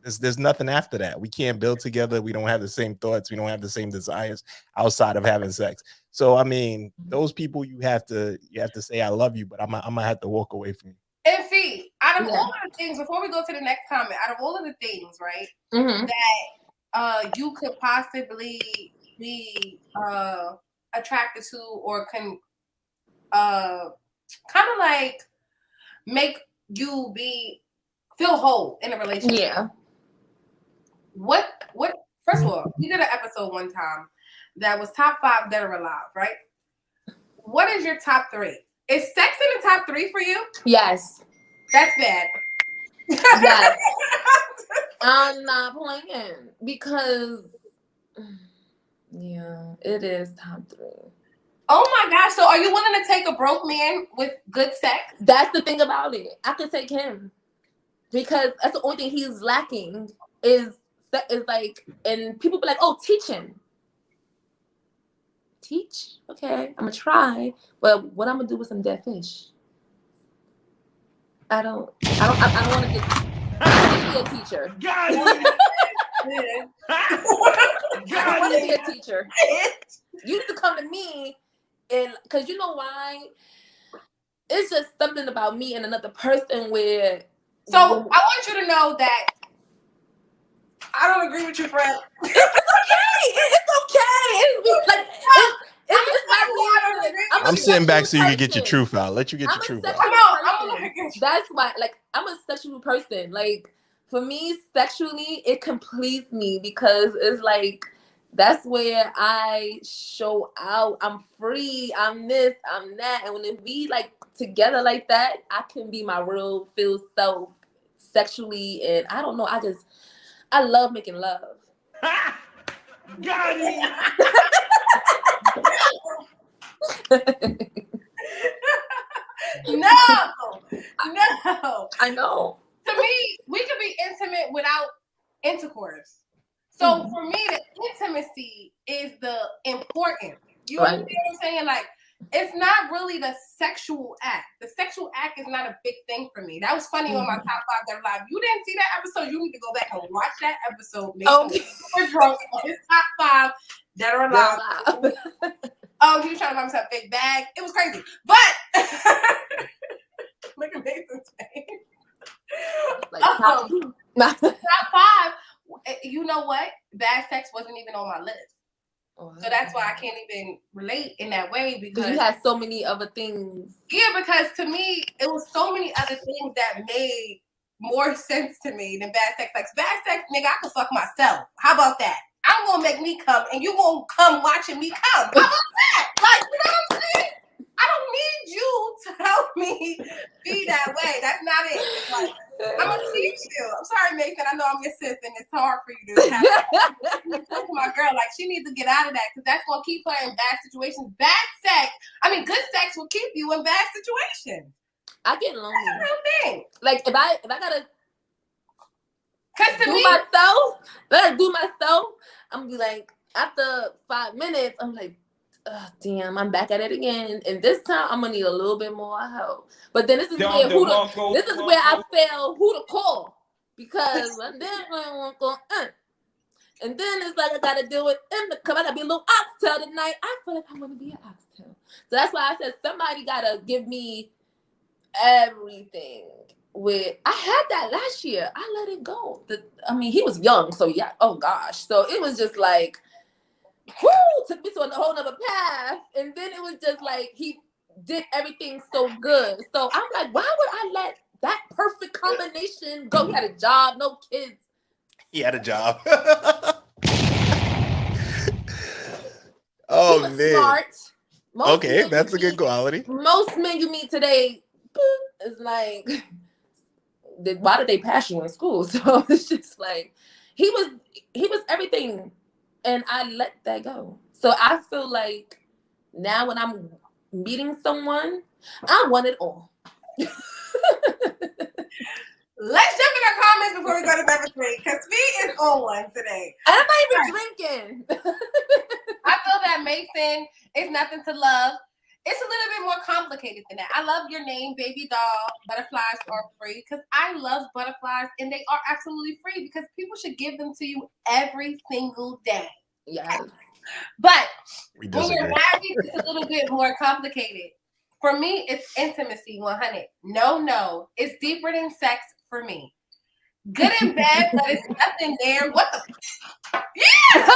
Speaker 3: there's nothing after that. We can't build together. We don't have the same thoughts. We don't have the same desires outside of having sex. So I mean, those people you have to say I love you, but I'm gonna have to walk away from you.
Speaker 1: And Fee, out of all of the things, before we go to the next comment, out of all of the things, right, that you could possibly be attracted to or can kind of like make you feel whole in a relationship.
Speaker 2: Yeah.
Speaker 1: What first of all, we did an episode one time that was top 5 dead or alive, right? What is your top 3? Is sex in the top 3 for you?
Speaker 2: Yes.
Speaker 1: That's bad.
Speaker 2: Yes. I'm not playing, because it is top 3.
Speaker 1: Oh my gosh. So are you willing to take a broke man with good sex?
Speaker 2: That's the thing about it. I could take him, because that's the only thing he's lacking is like, and people be like, oh, teach him. Teach? Okay, I'm gonna try. But what I'm gonna do with some dead fish? I don't want to be a teacher.
Speaker 4: Got it.
Speaker 2: I want to be a teacher. You need to come to me, and because you know why? It's just something about me and another person where.
Speaker 1: So I want you to know that I don't agree with you, friend.
Speaker 2: It's okay. It's my reason.
Speaker 3: I'm sitting back so you can get your truth out. Let you get your truth out.
Speaker 2: That's why, like, I'm a sexual person. Like, for me, sexually, it completes me, because it's like, that's where I show out. I'm free. I'm this. I'm that. And when we like together like that, I can be my real feel self sexually. And I don't know. I love making love.
Speaker 4: Got it.
Speaker 1: No.
Speaker 2: I know.
Speaker 1: To me, we could be intimate without intercourse. So for me, the intimacy is the important. You understand what I'm saying? Like, it's not really the sexual act. The sexual act is not a big thing for me. That was funny on my top 5 that are live. You didn't see that episode? You need to go back and watch that episode. Super drunk on his top 5 that are alive. He was trying to buy himself a big bag. It was crazy. But look at Mason's face.
Speaker 2: Like top
Speaker 1: 5. You know what? Bad sex wasn't even on my list. So that's why I can't even relate in that way, because
Speaker 2: you had so many other things.
Speaker 1: Yeah, because to me, it was so many other things that made more sense to me than bad sex. Like bad sex, nigga, I can fuck myself. How about that? I'm gonna make me come, and you gonna come watching me come. How about that? Like, you know what I'm saying? I don't need you to help me be that way. That's not it. Like, I'm gonna teach you. I'm sorry, Mason. I know I'm your sis, and it's hard for you to have my girl. Like, she needs to get out of that, because that's gonna keep her in bad situations. Bad sex. I mean, good sex will keep you in bad situations.
Speaker 2: I get lonely.
Speaker 1: That's a real thing.
Speaker 2: Like if I gotta
Speaker 1: do myself, I'm gonna be like, after 5 minutes, I'm like, oh, damn, I'm back at it again. And this time I'm gonna need a little bit more help. But then this is where I fail who to call. Because then I won't go, and then it's like I gotta deal with come I gotta be a little oxtail tonight. I feel like I wanna be an oxtail. So that's why I said somebody gotta give me everything. I had that last year. I let it go. He was young, so yeah, oh gosh. So it was just like, took me to a whole nother path. And then it was just like he did everything so good. So I'm like, why would I let that perfect combination go? He had a job, no kids.
Speaker 3: He had a job. Oh, man.
Speaker 2: Smart.
Speaker 3: Okay, that's a good quality.
Speaker 2: Most men you meet today, is like, why did they pass you in school? So it's just like, he was everything. And I let that go. So I feel like now when I'm meeting someone, I want it all.
Speaker 1: Let's jump in our comments before we go to number 3, because Fee is on one today.
Speaker 2: I'm not even drinking.
Speaker 1: I feel that Mason is nothing to love. It's a little bit more complicated than that. I love your name, baby doll. Butterflies are free, because I love butterflies, and they are absolutely free because people should give them to you every single day.
Speaker 2: Yes.
Speaker 1: But
Speaker 3: when
Speaker 1: you're married, it's a little bit more complicated. For me, it's intimacy, 100. No, it's deeper than sex for me. Good and bad, but it's nothing there. What the? Yeah.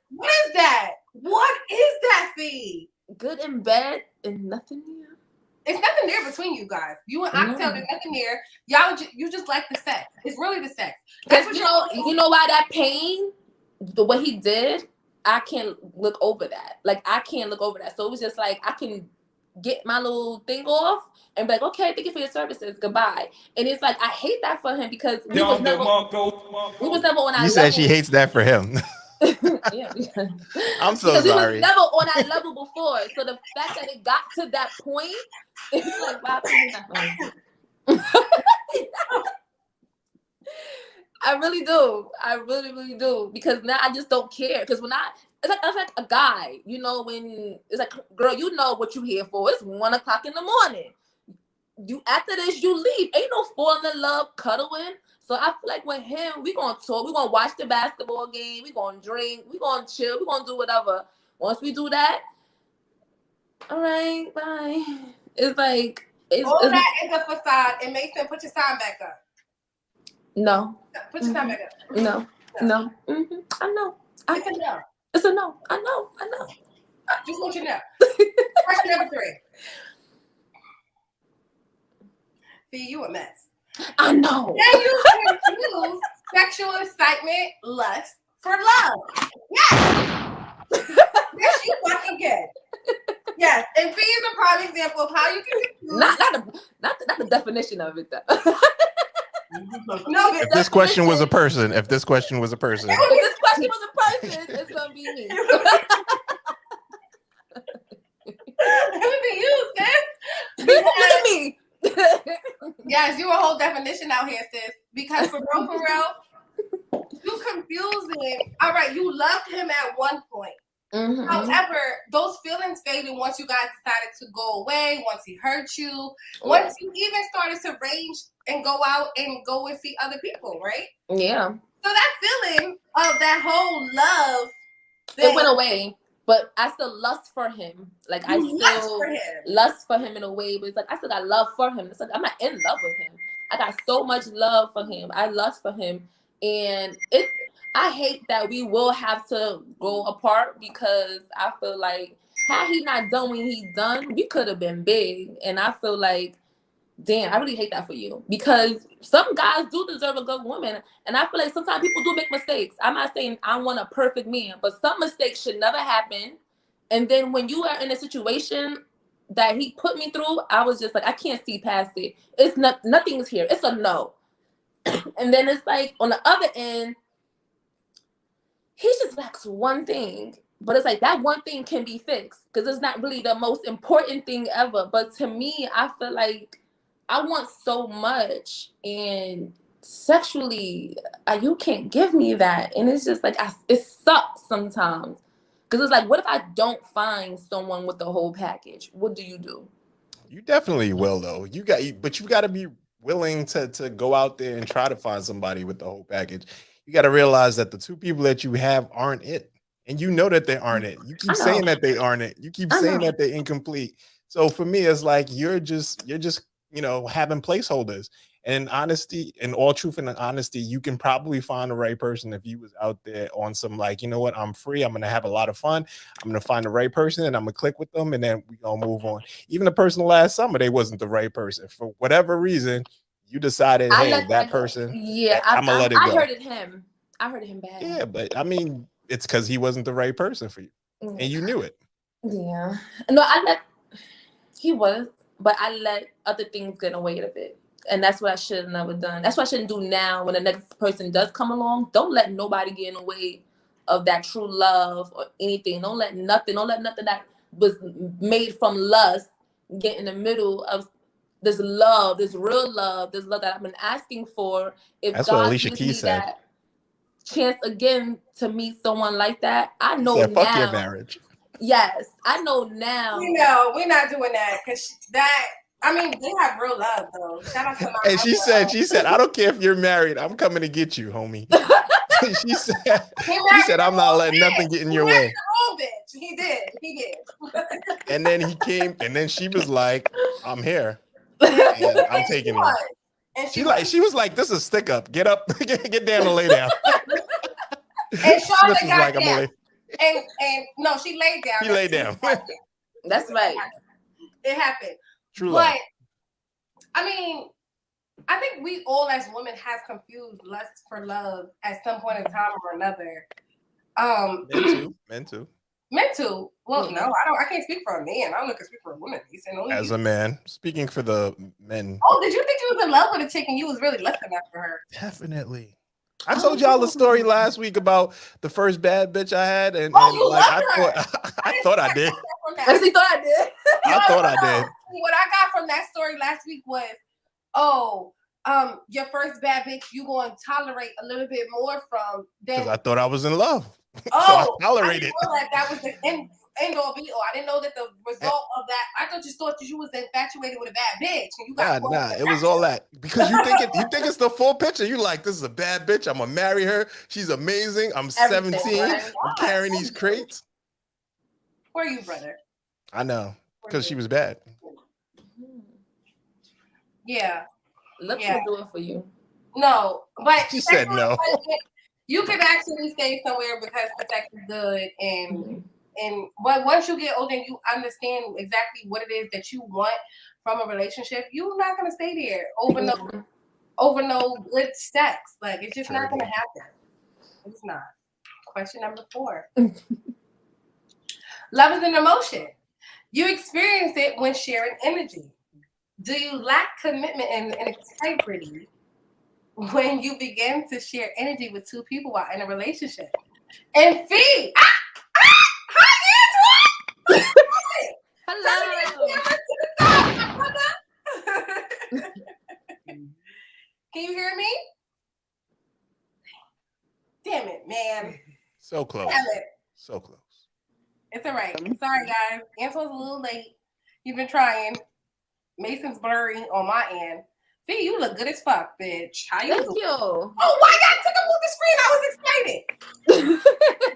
Speaker 1: What is that? What is that, Fee?
Speaker 2: Good and bad and nothing there.
Speaker 1: It's nothing there between you guys. You and Oxtail, there's nothing there. Y'all, you just like the sex. It's really the sex.
Speaker 2: That's what you know why that pain, the way he did, I can't look over that. Like, I can't look over that. So it was just like, I can get my little thing off and be like, okay, thank you for your services. Goodbye. And it's like, I hate that for him because we was never on our
Speaker 3: You said she hates that for him.
Speaker 2: Yeah.
Speaker 3: I'm so
Speaker 2: because
Speaker 3: sorry.
Speaker 2: we was never on that level before. So the fact that it got to that point, it's like, wow, I really do. I really, really do. Because now I just don't care. Because it's like a guy, you know, when it's like, girl, you know what you here for. It's 1:00 in the morning. After this, you leave. Ain't no falling in love, cuddling. So I feel like with him, we gonna talk, we gonna watch the basketball game, we gonna drink, we gonna chill, we gonna do whatever. Once we do that, all right, bye. It's like
Speaker 1: all that is a facade. It makes them put your sign back up.
Speaker 2: No.
Speaker 1: Put your sign back up.
Speaker 2: No. Mm-hmm. I know.
Speaker 1: It's a no.
Speaker 2: It's a no. I know.
Speaker 1: Just want you to know. Question number 3. Fee, you a mess.
Speaker 2: I know.
Speaker 1: Can you confuse sexual excitement, lust for love? Yes. Yes, you fucking can. Yes, and Fee is a prime example of how you can confuse.
Speaker 2: Not the definition of it though.
Speaker 1: No,
Speaker 3: if this question was a person,
Speaker 2: it's gonna be me.
Speaker 1: It would be you, sis.
Speaker 2: Look at me.
Speaker 1: Yes, you a whole definition out here, sis. Because for real, you confusing. All right, you loved him at one point.
Speaker 2: Mm-hmm.
Speaker 1: However, those feelings faded once you guys decided to go away, once he hurt you, once you even started to range and go out and go and see other people, right?
Speaker 2: Yeah.
Speaker 1: So that feeling of that whole love
Speaker 2: it went away, but I still lust for him. Like I
Speaker 1: you
Speaker 2: still
Speaker 1: lust
Speaker 2: for him in a way, but it's like I still got love for him. It's like I'm not in love with him. I got so much love for him. I lust for him, and I hate that we will have to go apart because I feel like had he not done what he's done, we could have been big. And I feel like, damn, I really hate that for you because some guys do deserve a good woman. And I feel like sometimes people do make mistakes. I'm not saying I want a perfect man, but some mistakes should never happen. And then when you are in a situation that he put me through, I was just like, I can't see past it. It's not, nothing's here. It's a no. And then it's like on the other end, he just lacks one thing. But it's like that one thing can be fixed because it's not really the most important thing ever. But to me, I feel like I want so much, and sexually, you can't give me that. And it's just like, it sucks sometimes. Because it's like, what if I don't find someone with the whole package? What do you do?
Speaker 3: You definitely will, though. But you got to be willing to go out there and try to find somebody with the whole package. You got to realize that the two people that you have aren't it, and you know that they aren't it. You keep saying that they aren't it. You keep saying that they're incomplete. So for me, it's like you're just having placeholders. And honesty, in all truth and honesty, you can probably find the right person if you was out there on some like, you know what, I'm free. I'm gonna have a lot of fun. I'm gonna find the right person and I'm gonna click with them, and then we gonna move on. Even the person last summer, they wasn't the right person for whatever reason. You decided, hey, that person,
Speaker 2: yeah,
Speaker 3: I'm gonna let it go.
Speaker 2: I hurted him. I hurt him bad.
Speaker 3: Yeah, but I mean, it's because he wasn't the right person for you, and you knew it.
Speaker 2: Yeah, no, he was, but I let other things get away a bit. And that's what I should have never done. That's what I shouldn't do now when the next person does come along. Don't let nobody get in the way of that true love or anything. Don't let nothing that was made from lust get in the middle of this love, this real love, this love that I've been asking for. If
Speaker 3: That's what
Speaker 2: God
Speaker 3: Alicia
Speaker 2: gives
Speaker 3: Keys
Speaker 2: me
Speaker 3: said.
Speaker 2: that chance again to meet someone like that, I know
Speaker 3: said, fuck
Speaker 2: now.
Speaker 3: your marriage.
Speaker 2: Yes, I know now.
Speaker 1: You know, we're not doing that because that. I mean, they have real love though. Shout out to my.
Speaker 3: And she said, I don't care if you're married. I'm coming to get you, homie. she said, I'm not letting nothing get in your way.
Speaker 1: Bitch. He did.
Speaker 3: And then he came, and then she was like, I'm here. And I'm taking you. And she was like, this is stick up. Get up, get down and lay down.
Speaker 1: And Charlotte got
Speaker 3: like,
Speaker 1: down. And no, she laid down.
Speaker 3: He laid down.
Speaker 2: That's right.
Speaker 1: It happened.
Speaker 3: True
Speaker 1: but
Speaker 3: love.
Speaker 1: I mean, I think we all as women have confused lust for love at some point in time or another.
Speaker 3: Men too.
Speaker 1: Well, no, I can't speak for a man. I only can speak for a woman.
Speaker 3: As a man, speaking for the men.
Speaker 1: Oh, did you think you was in love with a chick and you was really lusting after her?
Speaker 3: Definitely. I told y'all the story last week about the first bad bitch I had, and like I thought I did.
Speaker 2: He thought I did.
Speaker 3: I thought I did.
Speaker 1: What I got from that story last week was, your first bad bitch you going to tolerate a little bit more from than.
Speaker 3: Because I thought I was in love.
Speaker 1: Oh,
Speaker 3: so I tolerated.
Speaker 1: I didn't know that was the end all be all. I didn't know that the result of that. I thought you was infatuated with a bad bitch, and you got
Speaker 3: nah. It was all that because you think it's the full picture. You like, this is a bad bitch. I'm gonna marry her. She's amazing. I'm 17. Right? I'm carrying these crates.
Speaker 1: Where are you, brother?
Speaker 3: I know, because she was bad.
Speaker 1: Yeah.
Speaker 2: Let's do it for you.
Speaker 1: No, but
Speaker 3: she said no.
Speaker 1: You can actually stay somewhere because the sex is good, and but once you get older and you understand exactly what it is that you want from a relationship, you're not gonna stay there over no good sex. Like it's just not gonna happen. It's not. Question number 4. Love is an emotion. You experience it when sharing energy. Do you lack commitment and integrity when you begin to share energy with two people while in a relationship? And Fee,
Speaker 2: hello.
Speaker 1: Can you hear me? Damn it, man.
Speaker 3: So close.
Speaker 1: Damn it.
Speaker 3: So close.
Speaker 1: It's all right. Sorry, guys. Antoine's a little late. He's been trying. Mason's blurry on my end. See, you look good as fuck, bitch. How you
Speaker 2: Thank
Speaker 1: doing?
Speaker 2: you.
Speaker 1: Oh, why you gotta take a move the screen? I was excited.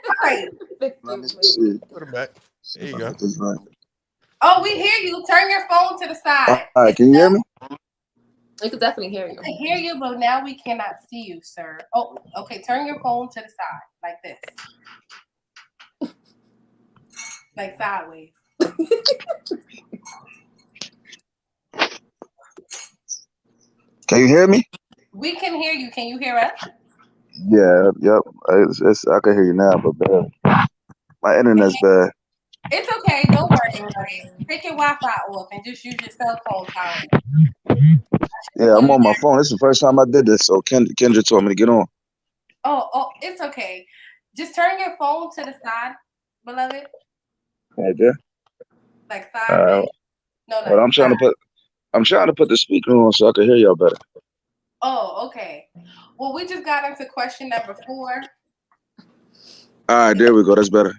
Speaker 1: All right.
Speaker 2: Thank
Speaker 5: Let
Speaker 2: you,
Speaker 5: me
Speaker 2: baby.
Speaker 5: see.
Speaker 3: Put it back. There you
Speaker 5: I'll
Speaker 3: go.
Speaker 5: get this right.
Speaker 1: Oh, we hear you. Turn your phone to the side.
Speaker 5: All right, can you hear me?
Speaker 2: We can definitely hear you.
Speaker 1: I can hear you, but now we cannot see you, sir. Oh, okay. Turn your phone to the side, like this. Like sideways.
Speaker 5: Can you hear me?
Speaker 1: We can hear you. Can you hear us?
Speaker 5: Yeah, yep. I can hear you now, but bad. My internet's bad.
Speaker 1: It's okay. Don't worry about it. Take your Wi-Fi off and just use your cell phone tower.
Speaker 5: Yeah, I'm on my phone. This is the first time I did this, so Kendra told me to get on.
Speaker 1: Oh, it's okay. Just turn your phone to the side, beloved.
Speaker 5: Right there.
Speaker 1: Like sideways. No,
Speaker 5: But I'm trying to put the speaker on so I can hear y'all better.
Speaker 1: Oh, okay. Well, we just got into question number 4.
Speaker 5: All right, there we go. That's better.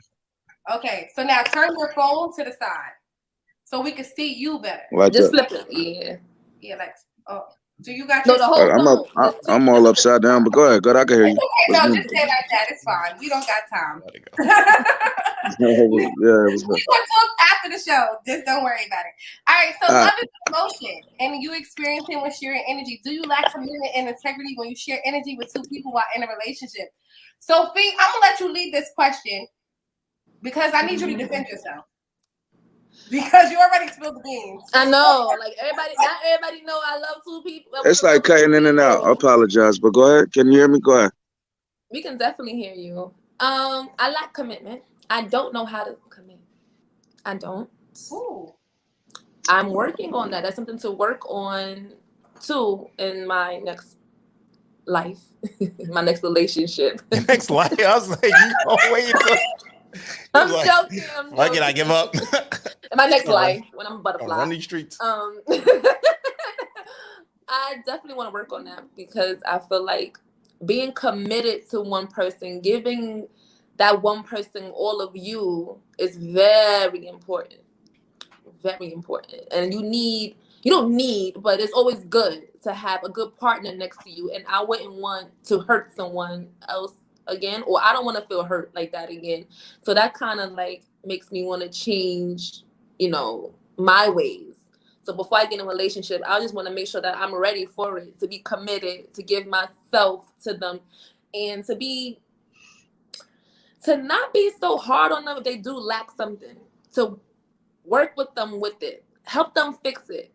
Speaker 1: Okay, so now turn your phone to the side so we can see you better.
Speaker 5: Like
Speaker 2: Just
Speaker 5: that.
Speaker 2: flip it. Yeah.
Speaker 1: Yeah, like, oh, do you got
Speaker 2: No,
Speaker 1: your
Speaker 2: the whole phone.
Speaker 5: I'm all upside down, but go ahead. I can hear you.
Speaker 1: Okay, no, just say like that. It's fine. We don't got time.
Speaker 3: Let it go.
Speaker 5: Yeah, it was
Speaker 1: We
Speaker 5: good.
Speaker 1: gonna talk after the show. Just don't worry about it. All right. So love is emotion, and you experiencing when sharing energy. Do you lack commitment and integrity when you share energy with 2 people while in a relationship? Sophie, I'm gonna let you lead this question because I need you to defend yourself because you already spilled the beans.
Speaker 2: I know. Like not everybody know I love 2 people.
Speaker 5: It's like cutting in and out. I apologize, but go ahead. Can you hear me? Go ahead.
Speaker 2: We can definitely hear you. I lack commitment. I don't know how to commit. I don't.
Speaker 1: Ooh.
Speaker 2: I'm working on that. That's something to work on too in my next life, my next relationship.
Speaker 3: Next life, I was like, you gonna wait until
Speaker 2: I'm
Speaker 3: like,
Speaker 2: joking.
Speaker 3: why can I give up?
Speaker 2: In my next life, when I'm a butterfly.
Speaker 3: Run these streets.
Speaker 2: I definitely want to work on that because I feel like being committed to one person, giving that one person all of you is very important. Very important. And you don't need, but it's always good to have a good partner next to you. And I wouldn't want to hurt someone else again, or I don't want to feel hurt like that again. So that kind of like makes me want to change, my ways. So before I get in a relationship, I just want to make sure that I'm ready for it, to be committed, to give myself to them, and to not be so hard on them if they do lack something. To work with them with it. Help them fix it.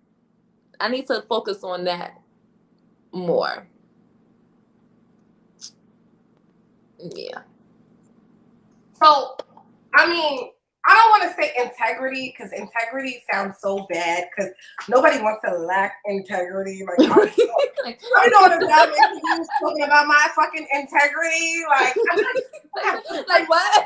Speaker 2: I need to focus on that more. Yeah.
Speaker 1: So, I mean, I don't want to say integrity because integrity sounds so bad because nobody wants to lack integrity. Like, I know what about you talking about my fucking integrity. Like
Speaker 2: what?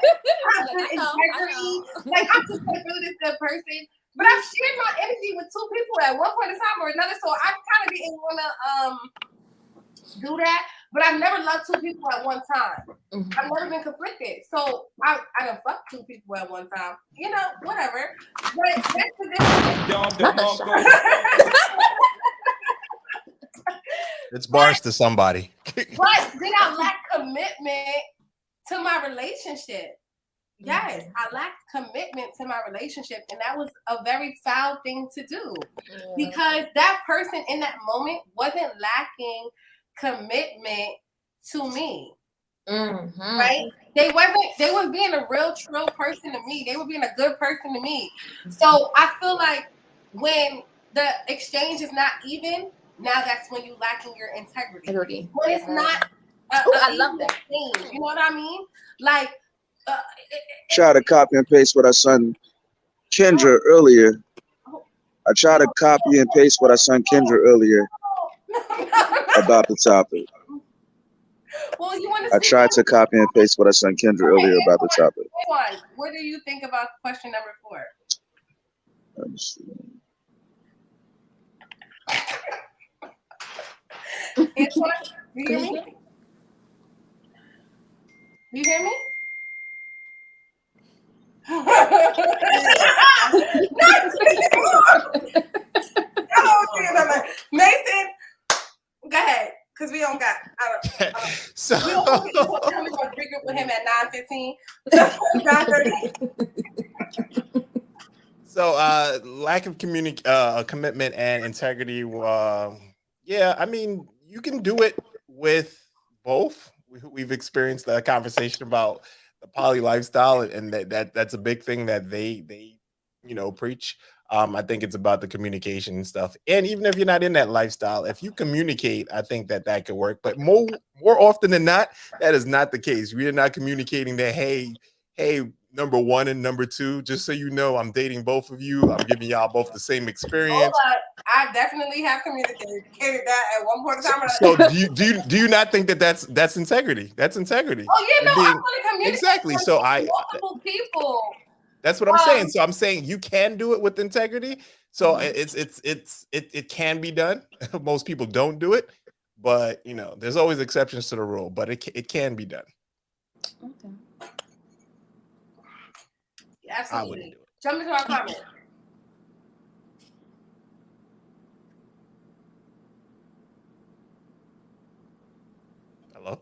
Speaker 1: Integrity. Like, I'm just really this good person. But I've shared my energy with 2 people at one point in time or another, so I kind of didn't want to do that. But I've never loved 2 people at one time.
Speaker 2: Mm-hmm.
Speaker 1: I've never been conflicted. So I done fucked 2 people at one time. Whatever. But that's the difference.
Speaker 3: It's bars to somebody.
Speaker 1: But did I lack commitment to my relationship? Yes, I lacked commitment to my relationship, and that was a very foul thing to do because that person in that moment wasn't lacking commitment to me.
Speaker 2: Mm-hmm.
Speaker 1: Right? They was being a real true person to me. They were being a good person to me. So I feel like when the exchange is not even, now that's when you lacking your integrity. When it's not
Speaker 2: I love that.
Speaker 1: exchange, you know what I mean? Like
Speaker 5: Try to copy and paste what I sent Kendra earlier. I tried to copy and paste what I sent Kendra earlier about the topic.
Speaker 1: Well,
Speaker 5: I tried to copy and paste what I sent Kendra earlier about the topic.
Speaker 1: What do you think about question number 4?
Speaker 5: Let me see.
Speaker 1: Antoine, do you hear me? Do you hear me?
Speaker 3: So
Speaker 1: We don't want to tell me about drinking with him at 9:15.
Speaker 3: So, lack of commitment and integrity. Yeah, I mean, you can do it with both. We've experienced a conversation about the poly lifestyle, and that's a big thing that they preach. I think it's about the communication and stuff. And even if you're not in that lifestyle, if you communicate, I think that could work. But more often than not, that is not the case. We are not communicating that. Hey, number one and number two, just so you know, I'm dating both of you. I'm giving y'all both the same experience.
Speaker 1: I definitely have communicated that at one point in time.
Speaker 3: So do you not think that's integrity? That's integrity.
Speaker 1: Oh yeah, no, I'm gonna communicate
Speaker 3: exactly.
Speaker 1: with
Speaker 3: So
Speaker 1: multiple people.
Speaker 3: That's what I'm saying. So I'm saying you can do it with integrity. So it can be done. Most people don't do it, but there's always exceptions to the rule. But it can be done.
Speaker 2: Okay.
Speaker 1: Absolutely. Jump into our comment.
Speaker 3: Hello?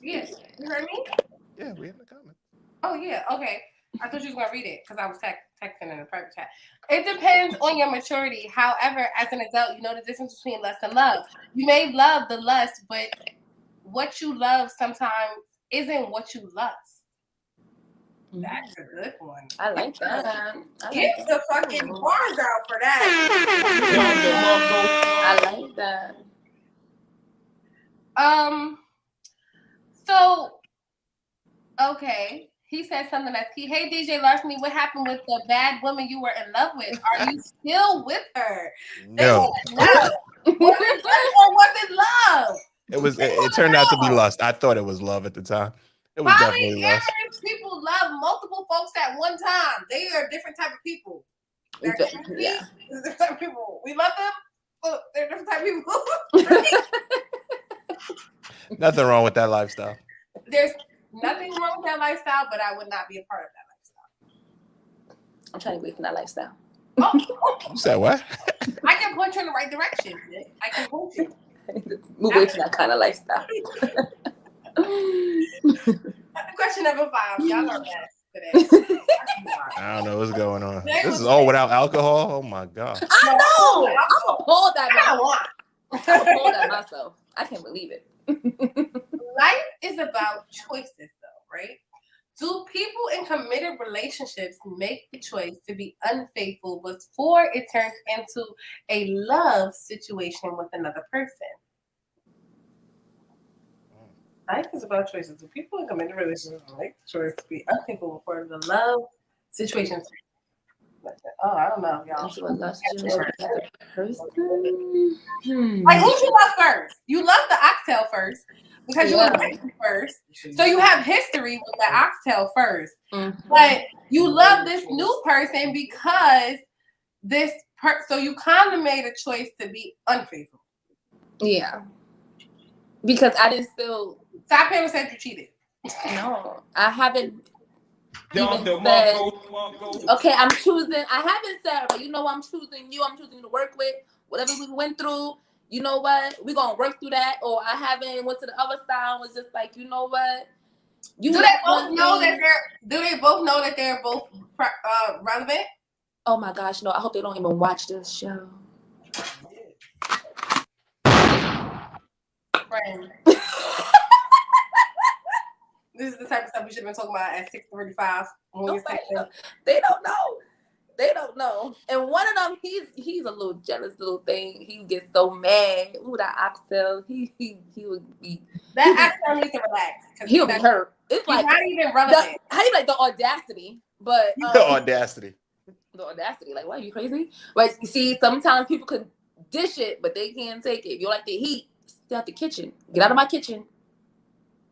Speaker 1: Yeah. You heard me?
Speaker 3: Yeah, we in the comments.
Speaker 1: Oh, yeah. Okay. I thought you was going to read it because I was texting in the private chat. It depends on your maturity. However, as an adult, you know the difference between lust and love. You may love the lust, but what you love sometimes isn't what you lust. That's a good one.
Speaker 2: I like that.
Speaker 1: Get the fucking bars out for that.
Speaker 2: I like that.
Speaker 1: So, okay. He said something that's key. Hey, DJ Larceny, what happened with the bad woman you were in love with? Are you still with her?
Speaker 3: No.
Speaker 1: Was it love?
Speaker 3: It turned out to be lust. I thought it was love at the time. It was definitely lust.
Speaker 1: People love multiple folks at one time. They are different type of people.
Speaker 2: Yeah.
Speaker 1: Different type of people. We love them, but they're different type of people.
Speaker 3: Nothing wrong with that lifestyle.
Speaker 1: There's nothing wrong with that lifestyle, but I would not be a part of that lifestyle.
Speaker 2: I'm trying to wait for that lifestyle.
Speaker 1: Oh.
Speaker 3: You said what?
Speaker 1: I can point you in the right direction. I can point you.
Speaker 2: Move away from that kind of lifestyle.
Speaker 1: Question number 5. Y'all are best today.
Speaker 3: I don't know what's going on. This is all without alcohol. Oh my god.
Speaker 2: I know. I'm gonna hold that. I'm gonna hold that myself. I can't believe it.
Speaker 1: Life is about choices, though, right? Do people in committed relationships make the choice to be unfaithful before it turns into a love situation with another person? Life is about choices. Do people in committed relationships make the choice to be unfaithful before the love situation? Oh, I don't know, y'all. Like, who you love first? You love the oxtail first because you were with first. So you have history with the oxtail first. Mm-hmm. But you love this new person because so you kind of made a choice to be unfaithful.
Speaker 2: Yeah. Because I didn't still.
Speaker 1: Stop him and said you cheated.
Speaker 2: No, I haven't. Okay, I'm choosing. I haven't said, but I'm choosing you. I'm choosing to work with. Whatever we went through, you know what? We're gonna work through that. Or I haven't went to the other side. Was just like, you know what? Do they both know that they're both relevant? Oh my gosh, no! I hope they don't even watch this show.
Speaker 1: Friend. This is the type of stuff we should have been talking about at 6:45.
Speaker 2: They don't know. They don't know. And one of them, he's a little jealous little thing. He gets so mad. Ooh, that oxtail. He would be.
Speaker 1: That oxtail needs to relax.
Speaker 2: He'll be hurt. It's like
Speaker 1: not even relevant.
Speaker 2: How do you like the audacity? But
Speaker 3: the audacity.
Speaker 2: The audacity. Like, what? Are you crazy? But you see, sometimes people can dish it, but they can't take it. If you don't like the heat, stay out the kitchen. Get out of my kitchen.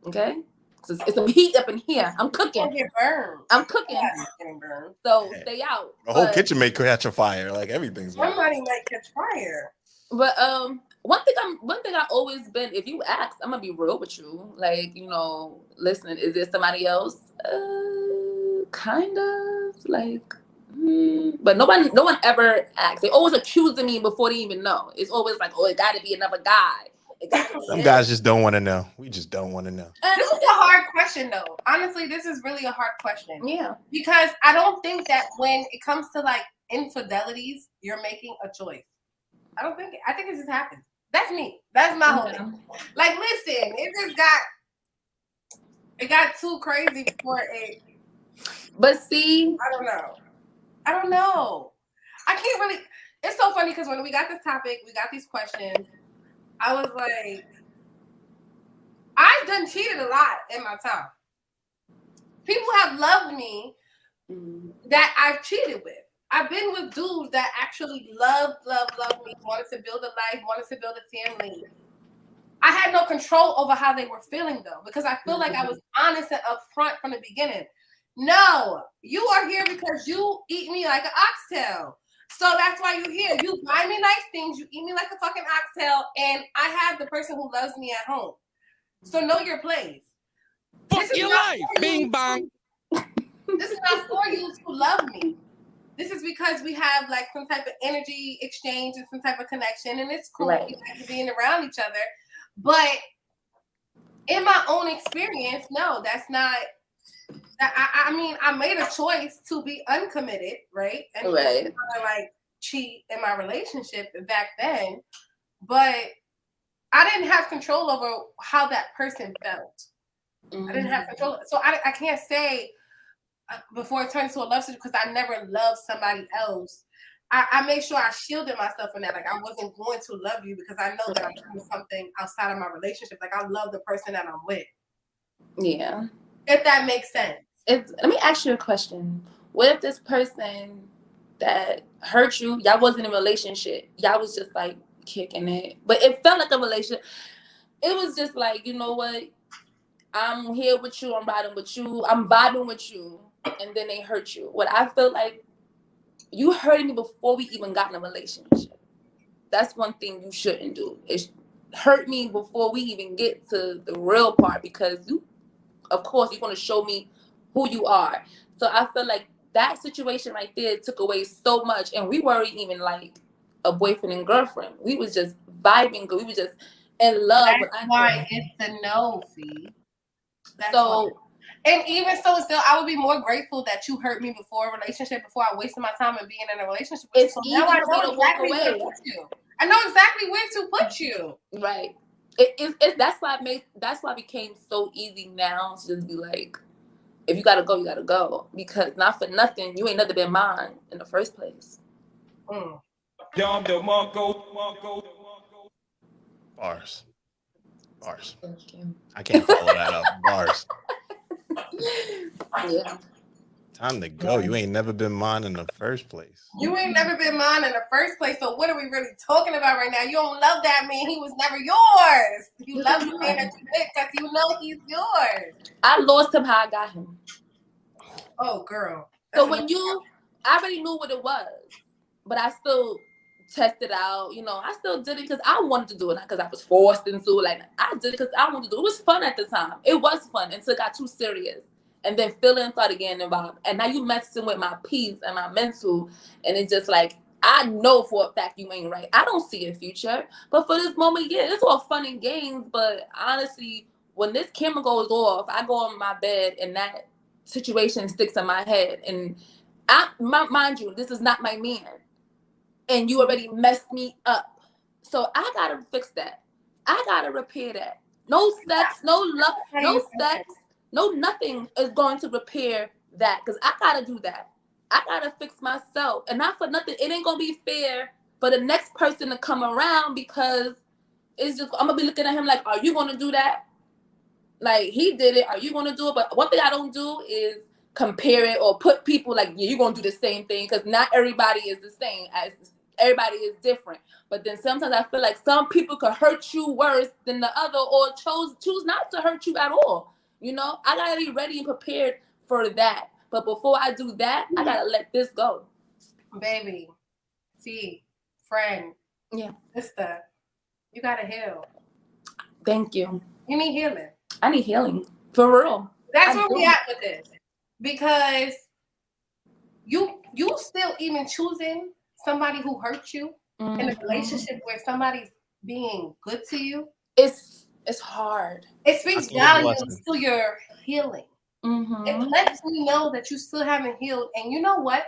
Speaker 2: Okay. It's some heat up in here. I'm cooking.
Speaker 1: Get burned.
Speaker 2: I'm cooking.
Speaker 1: Burned.
Speaker 2: So stay out.
Speaker 3: The whole kitchen may catch a fire. Like everything's.
Speaker 1: Somebody might catch fire.
Speaker 2: But one thing I always been. If you ask, I'm gonna be real with you. Like, listen, is there somebody else? Kind of like. But no one ever asks. They always accusing me before they even know. It's always like, oh, it got to be another guy. It gotta be
Speaker 3: Some
Speaker 2: it.
Speaker 3: guys just don't want to know. We just don't want to know.
Speaker 1: This is a hard question, though. Honestly, this is really a hard question.
Speaker 2: Yeah.
Speaker 1: Because I don't think that when it comes to like infidelities, you're making a choice. I don't think it. I think it just happens. That's me. That's my whole thing. Like, listen, it got too crazy before it.
Speaker 2: But see,
Speaker 1: I don't know. I can't really. It's so funny because when we got this topic, we got these questions. I was like, I've done cheated a lot in my time. People have loved me that I've cheated with. I've been with dudes that actually loved me, wanted to build a life, wanted to build a family. I had no control over how they were feeling, though, because I feel like I was honest and upfront from the beginning. No, you are here because you eat me like an oxtail. So that's why you're here. You buy me nice things, you eat me like a fucking oxtail, and I have the person who loves me at home. So know your place.
Speaker 6: Fuck your life, bing bang.
Speaker 1: This is not for you to love me. This is because we have like some type of energy exchange and some type of connection, and it's cool.
Speaker 2: Right.
Speaker 1: We like being around each other. But in my own experience, no, that's not. I mean, I made a choice to be uncommitted, right? And like cheat in my relationship back then, but I didn't have control over how that person felt. I didn't have control, so I can't say before it turned into a love situation because I never loved somebody else. I made sure I shielded myself from that. Like, I wasn't going to love you because I know that I'm doing something outside of my relationship. Like, I love the person that I'm with.
Speaker 2: Yeah.
Speaker 1: If that makes sense.
Speaker 2: Let me ask you a question. What if this person that hurt you, y'all wasn't in a relationship, y'all was just like kicking it, but it felt like a relationship. It was just like, you know what? I'm here with you. I'm riding with you. I'm vibing with you. And then they hurt you. What I feel like, you hurting me before we even got in a relationship. That's one thing you shouldn't do. Is hurt me before we even get to the real part, because you, of course, you're going to show me who you are. So I feel like that situation right there took away so much, and we weren't even like a boyfriend and girlfriend. We was just vibing. We was just in love.
Speaker 1: That's why it's a no, see. That's
Speaker 2: so.
Speaker 1: Why. And even so, still, I would be more grateful that you hurt me before a relationship, before I wasted my time in being in a relationship with
Speaker 2: it's
Speaker 1: you. So now I know exactly
Speaker 2: where
Speaker 1: to put you. I know exactly where to put you.
Speaker 2: Right. That's why it became so easy now to just be like, if you gotta go, you gotta go. Because not for nothing, you ain't never been mine in the first place.
Speaker 3: Bars. I can't follow that up. Bars.
Speaker 2: Yeah.
Speaker 3: Time to go. You ain't never been mine in the first place.
Speaker 1: You ain't never been mine in the first place. So what are we really talking about right now? You don't love that man. He was never yours. You love the man that you with because you know he's yours.
Speaker 2: I lost him how I got him.
Speaker 1: Oh, girl.
Speaker 2: So I already knew what it was, but I still tested out. You know, I still did it because I wanted to do it, not because I was forced into it. Like, I did it because I wanted to do it. It was fun at the time. It was fun until it got too serious. And then feelings started getting involved. And now you messing with my peace and my mental. And it's just like, I know for a fact you ain't right. I don't see a future. But for this moment, yeah, it's all fun and games. But honestly, when this camera goes off, I go on my bed and that situation sticks in my head. And mind you, this is not my man. And you already messed me up. So I got to fix that. I got to repair that. No sex, no love, no sex. No, nothing is going to repair that, because I got to do that. I got to fix myself. And not for nothing, it ain't going to be fair for the next person to come around, because it's just, I'm going to be looking at him like, are you going to do that? Like, he did it. Are you going to do it? But one thing I don't do is compare it or put people like, yeah, you're going to do the same thing, because not everybody is the same. Everybody is different. But then sometimes I feel like some people could hurt you worse than the other, or choose not to hurt you at all. You know, I gotta be ready and prepared for that. But before I do that, I gotta let this go.
Speaker 1: Baby, friend, sister, you gotta heal.
Speaker 2: Thank you.
Speaker 1: You need healing.
Speaker 2: I need healing. For real.
Speaker 1: That's where we at with this. Because you still even choosing somebody who hurt you in a relationship where somebody's being good to you.
Speaker 2: it's hard.
Speaker 1: It speaks volumes to your healing.
Speaker 2: Mm-hmm.
Speaker 1: It lets me know that you still haven't healed. And you know what?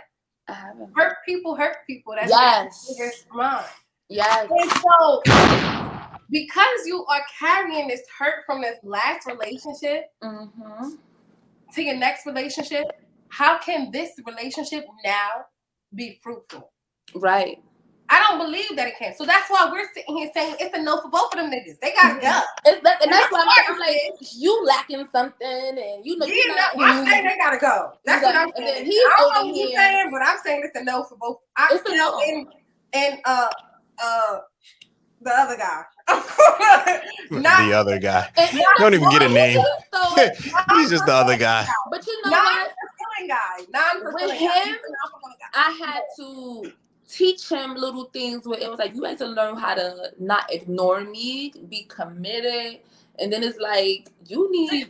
Speaker 2: I haven't.
Speaker 1: Hurt people. That's
Speaker 2: yes.
Speaker 1: mine.
Speaker 2: Yes.
Speaker 1: And so, because you are carrying this hurt from this last relationship to your next relationship, how can this relationship now be fruitful?
Speaker 2: Right.
Speaker 1: I don't believe that it can. So that's why we're sitting here saying it's a no for both of them niggas. They gotta go.
Speaker 2: And that's why I'm like, you lacking something, and you know,
Speaker 1: I'm saying they gotta go. That's what I'm saying.
Speaker 2: And then
Speaker 1: I don't know what you're saying, but I'm saying it's a no for both. I'm still and the other guy.
Speaker 3: The other guy. Don't even get a name. He's just the other guy.
Speaker 2: But you know what?
Speaker 1: Non-fulfilling
Speaker 2: guy. With him, I had to teach him little things where it was like, you had to learn how to not ignore me, be committed. And then it's like, you believe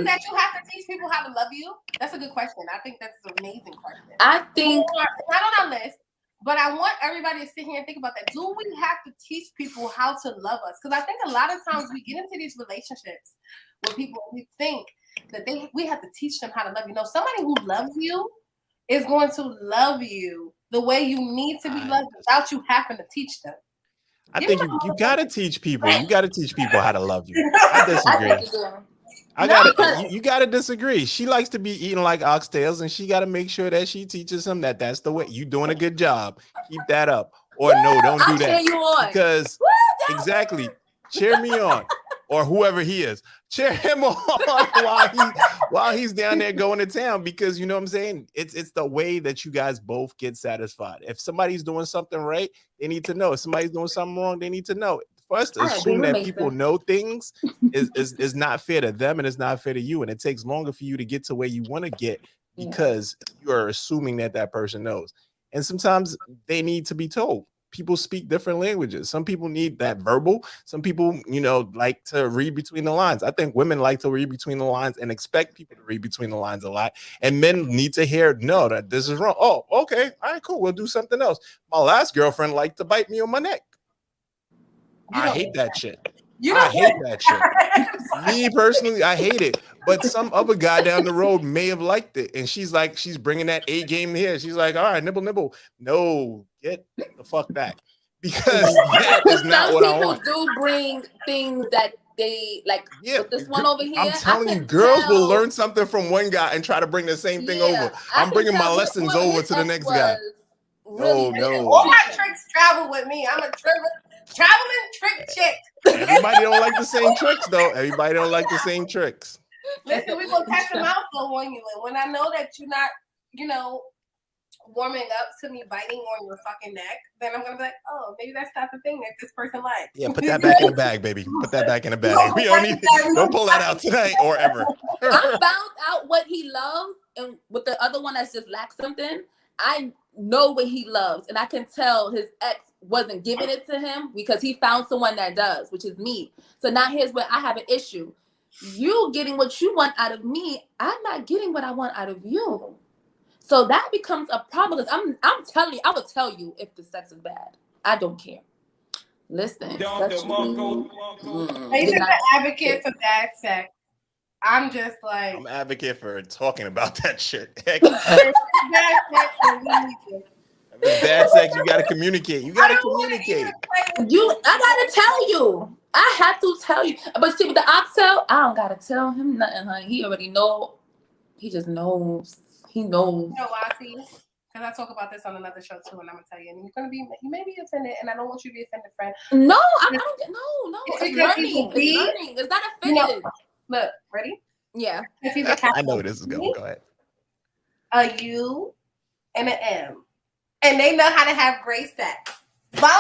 Speaker 1: that you have to teach people how to love you? That's a good question. I think that's an amazing question.
Speaker 2: I think
Speaker 1: it's not on our list, but I want everybody to sit here and think about that. Do we have to teach people how to love us? Because I think a lot of times we get into these relationships with people and we think that we have to teach them how to love you. No, somebody who loves you is going to love you the way you need to be loved without you having to teach them.
Speaker 3: I think you gotta teach people. You gotta teach people how to love you. I disagree. You gotta disagree. She likes to be eating like oxtails, and she gotta make sure that she teaches him that that's the way. You doing a good job. Keep that up. Or no, don't do that.
Speaker 2: Cheer you on.
Speaker 3: Because exactly, cheer me on, or whoever he is, cheer him on while he's down there going to town. Because you know what I'm saying. It's the way that you guys both get satisfied. If somebody's doing something right, they need to know. If somebody's doing something wrong, they need to know. For us to assume that people know things is not fair to them, and it's not fair to you. And it takes longer for you to get to where you want to get because you are assuming that person knows. And sometimes they need to be told. People speak different languages. Some people need that verbal. Some people, like to read between the lines. I think women like to read between the lines and expect people to read between the lines a lot. And men need to hear, no, that this is wrong. Oh, okay. All right, cool. We'll do something else. My last girlfriend liked to bite me on my neck. I hate that shit. I hate that shit. Me personally, I hate it. But some other guy down the road may have liked it. And she's bringing that A game here. She's like, all right, nibble. No, get the fuck back. Because that is not what I want.
Speaker 2: Some people do bring things that they like. Yeah, this one over here.
Speaker 3: I'm telling you, girls will learn something from one guy and try to bring the same thing over. I'm bringing my lessons over to the next guy.
Speaker 2: Really
Speaker 3: no.
Speaker 1: All my tricks travel with me. I'm a traveling trick chick.
Speaker 3: Everybody don't like the same tricks, though. Everybody don't like the same tricks.
Speaker 1: Listen, we're going to catch them out though on you. And when I know that you're not, warming up to me biting on your fucking neck, then I'm going to be like, oh, maybe that's not the thing that this person likes.
Speaker 3: Yeah, put that back in the bag, baby. Put that back in the bag. Don't pull that out tonight or ever.
Speaker 2: I found out what he loves, and with the other one that's just lacked something, I know what he loves, and I can tell his ex wasn't giving it to him because he found someone that does, which is me. So now here's where I have an issue. You getting what you want out of me, I'm not getting what I want out of you. So that becomes a problem because I'm telling you, I will tell you if the sex is bad. I don't care. Listen.
Speaker 1: He's an advocate for bad sex. I'm just like,
Speaker 3: I'm an advocate for talking about that shit.
Speaker 1: bad sex.
Speaker 3: Bad sex, you gotta communicate. You gotta communicate.
Speaker 2: I gotta tell you. I have to tell you. But see, with the oxtail, I don't gotta tell him nothing, honey. He already know. He just knows. He knows.
Speaker 1: You know why I see? Because I talk about this on another show too, and I'm gonna tell you, and you may be offended, and I don't want you to be offended, friend.
Speaker 2: No, I don't get no. It's learning. It's not offended.
Speaker 1: Look, ready?
Speaker 2: Yeah.
Speaker 3: I know where this is going. Go ahead.
Speaker 1: A U and an M. And they know how to have great sex. Bums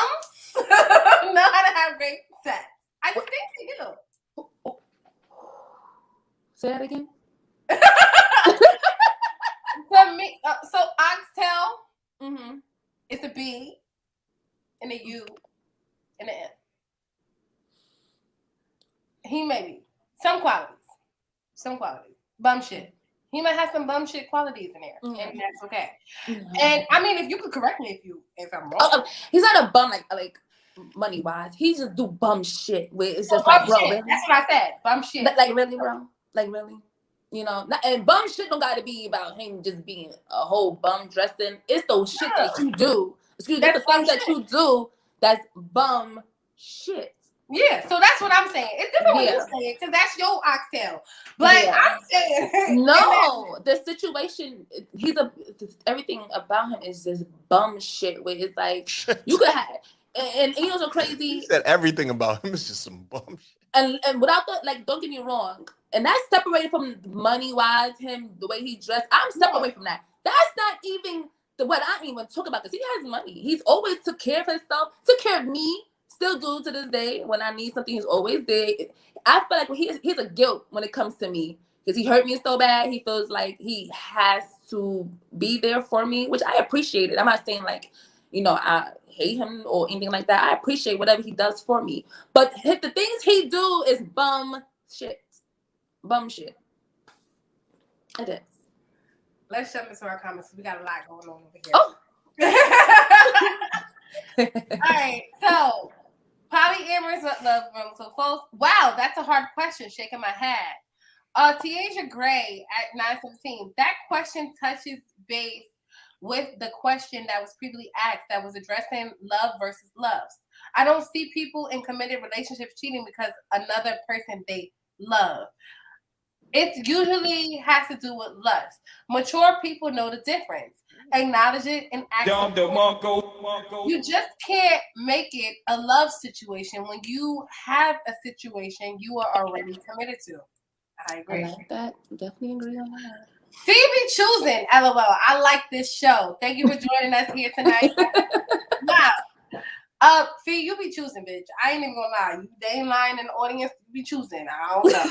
Speaker 1: know how to have great sex. I just think they do.
Speaker 2: Say that again.
Speaker 1: So oxtail, it's a B and a U and an M. He may be some qualities. Bum shit. He might have some bum shit qualities in there, and that's okay. And I mean, if you could correct me if I'm wrong.
Speaker 2: He's not a bum like money wise. He just do bum shit where it's just
Speaker 1: bum
Speaker 2: like, bro,
Speaker 1: shit.
Speaker 2: really?
Speaker 1: That's what I said. Bum shit.
Speaker 2: Like really, bro? Like really? You know, and bum shit don't gotta be about him just being a whole bum dressing. It's those shit that you do. Excuse me, it's the things that you do that's bum shit.
Speaker 1: Yeah, so that's what I'm saying. It's different what you're saying because that's your oxtail. But I'm saying
Speaker 2: no, the situation. Everything about him is just bum shit. Where it's like you could have, and you know so crazy.
Speaker 3: He said everything about him is just some bum shit.
Speaker 2: And without the like, don't get me wrong, and that's separated from money wise. Him the way he dressed, I'm separated from that. That's not even what I even talk about because he has money. He's always took care of himself, took care of me. Still do to this day. When I need something, he's always there. I feel like he's a guilt when it comes to me because he hurt me so bad. He feels like he has to be there for me, which I appreciate it. I'm not saying like, you know, I hate him or anything like that. I appreciate whatever he does for me. But the things he do is bum shit. Bum shit. It is.
Speaker 1: Let's jump into our comments. We got a lot going on over here.
Speaker 2: Oh.
Speaker 1: All right, so polyamorous love room. So folks, wow, that's a hard question. Shaking my head. Tiaja Gray at 917. That question touches base with the question that was previously asked that was addressing love versus loves. I don't see people in committed relationships cheating because another person they love. It usually has to do with lust. Mature people know the difference. Acknowledge it and act. You just can't make it a love situation when you have a situation you are already committed to. I agree.
Speaker 2: I like that. Definitely agree on that.
Speaker 1: Phoebe choosing, LOL. I like this show. Thank you for joining us here tonight. Wow. Fee, you be choosing, bitch. I ain't even gonna lie. They ain't lying in the audience. You be choosing. I don't know.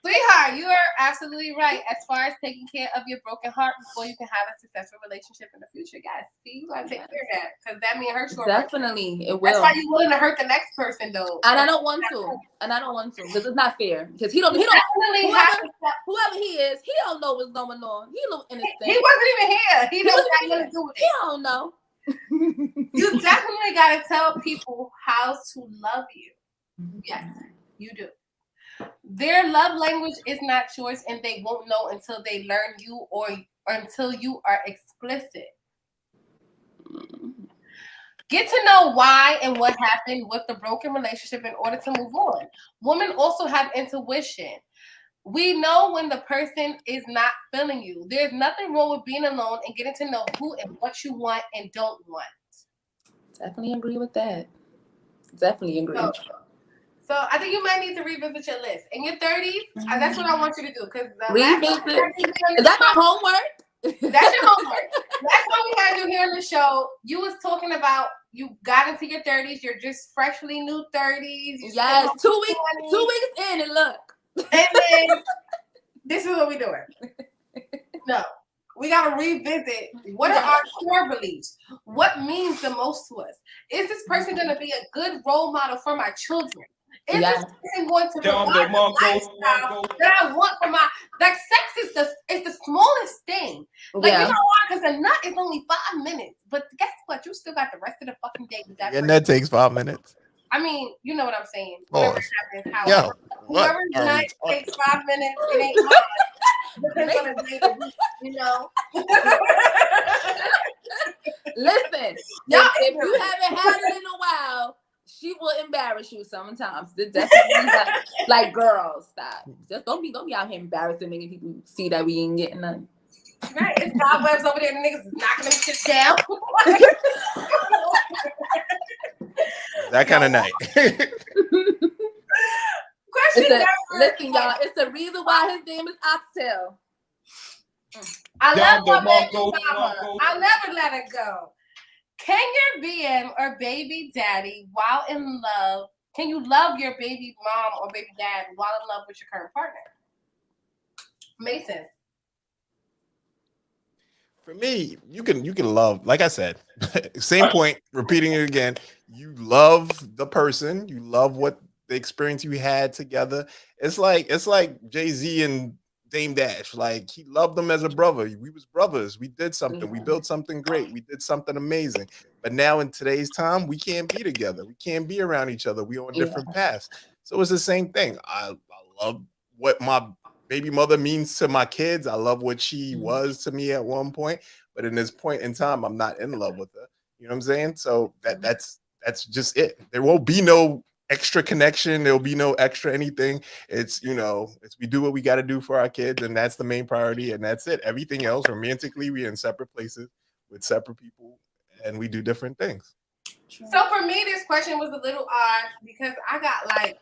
Speaker 1: Sweetheart, you are absolutely right. As far as taking care of your broken heart before you can have a successful relationship in the future, guys. See, you gotta take care of that because that means hurt you.
Speaker 2: Definitely, it will.
Speaker 1: That's why you're willing to hurt the next person, though.
Speaker 2: And I don't want to, because it's not fair. Because he don't. Whoever he is, he don't know what's going on. He look innocent.
Speaker 1: He wasn't even here. He don't got nothing to do with it.
Speaker 2: He don't know.
Speaker 1: You definitely gotta tell people how to love you. Yes, you do. Their love language is not yours, and they won't know until they learn you or until you are explicit. Get to know why and what happened with the broken relationship in order to move on. Women also have intuition. We know when the person is not feeling you. There's nothing wrong with being alone and getting to know who and what you want and don't want.
Speaker 2: Definitely agree with that. Definitely agree.
Speaker 1: So I think you might need to revisit your list. In your 30s, that's what I want you to do. Because
Speaker 2: is that my homework?
Speaker 1: That's your homework. Last time we had you here on the show, you was talking about you got into your 30s. You're just freshly new 30s.
Speaker 2: Yes, 2 weeks in and look.
Speaker 1: And then this is what we're doing. No. We got to revisit what are our core beliefs? What means the most to us? Is this person going to be a good role model for my children? Is this person going to provide the lifestyle that I want for my... Like, sex is the smallest thing. Like, you know why? Because a nut is only 5 minutes. But guess what? You still got the rest of the fucking day with that person.
Speaker 3: And that takes 5 minutes.
Speaker 1: I mean, you know what I'm saying.
Speaker 3: Whoever
Speaker 1: nut takes 5 minutes, it ain't mine. Depends on the day, you know.
Speaker 2: Listen, if you haven't had it in a while, she will embarrass you sometimes. Definitely like girls, stop. Just don't be out here embarrassing making people see that we ain't getting none.
Speaker 1: Right, it's cobwebs over there, and niggas knocking them shit down.
Speaker 3: That kind of night.
Speaker 2: Listen, y'all, it's the reason why his name is Oxtail.
Speaker 1: I love my baby mama. I'll never let her go. Can your BM or baby daddy, while in love, can you love your baby mom or baby dad while in love with your current partner? Mason.
Speaker 3: For me, you can love, like I said, same point, repeating it again. You love the person, you love what the experience you had together. It's like Jay-Z and Dame Dash. Like, he loved them as a brother. We was brothers. We did something. We built something great. We did something amazing. But now in today's time, we can't be together. We can't be around each other. We on different paths. So it's the same thing. I love what my baby mother means to my kids. I love what she was to me at one point. But in this point in time, I'm not in love with her. You know what I'm saying? So that's just it. There won't be no extra connection. There'll be no extra anything. It's, it's we do what we got to do for our kids, and that's the main priority, and that's it. Everything else, romantically, we're in separate places with separate people, and we do different things.
Speaker 1: So for me, this question was a little odd because I got like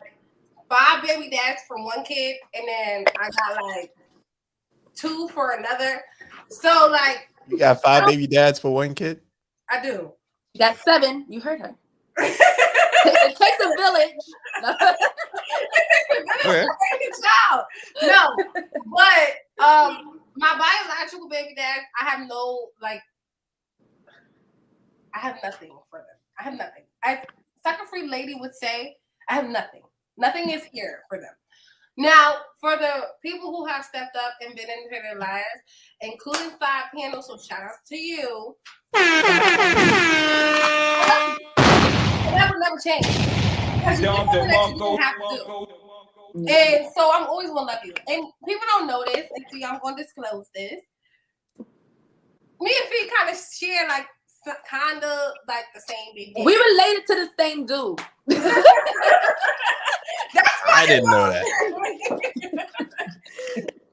Speaker 1: 5 baby dads from one kid, and then I got like 2 for another. So like,
Speaker 3: you got 5 baby dads for one kid?
Speaker 1: I do.
Speaker 2: You got 7. You heard her. It takes a village.
Speaker 1: Okay. Child. No, but my biological baby dad, I have no I have nothing for them. I have nothing. As Sucker Free Lady would say, I have nothing. Nothing is here for them. Now, for the people who have stepped up and been into their lives, including 5 panels, so shout out to you. That would never change. Because you did something that you didn't have to do. And so I'm always going to love you. And people don't know this, and see, I'm going to disclose this. Me and Fee kind of share, like, kind of like the same baby.
Speaker 2: We related to the same dude.
Speaker 3: I didn't know that.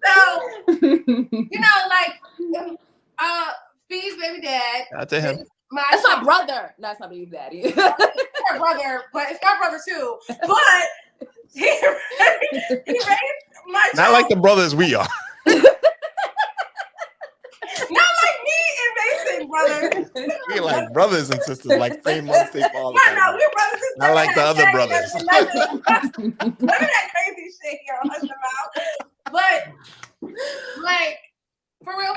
Speaker 1: So, like, Fee's baby dad.
Speaker 3: Out to him.
Speaker 2: That's my brother. No, it's not baby daddy.
Speaker 1: It's my brother, but it's my brother too. But he raised my child.
Speaker 3: Not like the brothers we are.
Speaker 1: Not like me and Mason, brother.
Speaker 3: We're like brothers and sisters, like same mom, same father.
Speaker 1: No, we're brothers and sisters.
Speaker 3: Not like the other brothers.
Speaker 1: None of that crazy shit here on Hush Them Out. But, like, for real,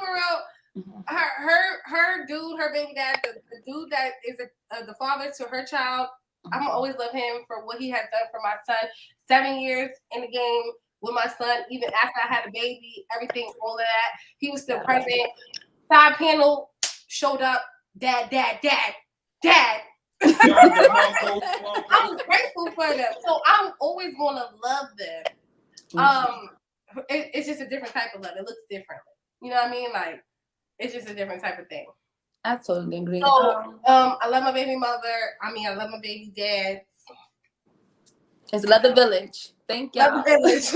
Speaker 1: her dude, her baby dad, the dude that is the father to her child, I'm gonna always love him for what he has done for my son. 7 years in the game with my son, even after I had a baby, everything, all of that. He was still present. Side panel showed up. Dad. I'm grateful for them. So I'm always gonna love them. It's just a different type of love. It looks differently. You know what I mean? Like, it's just a different type of thing.
Speaker 2: I totally agree.
Speaker 1: So, I love my baby mother. I love my baby dad.
Speaker 2: It's Love the Village. Thank y'all.
Speaker 1: Love the Village.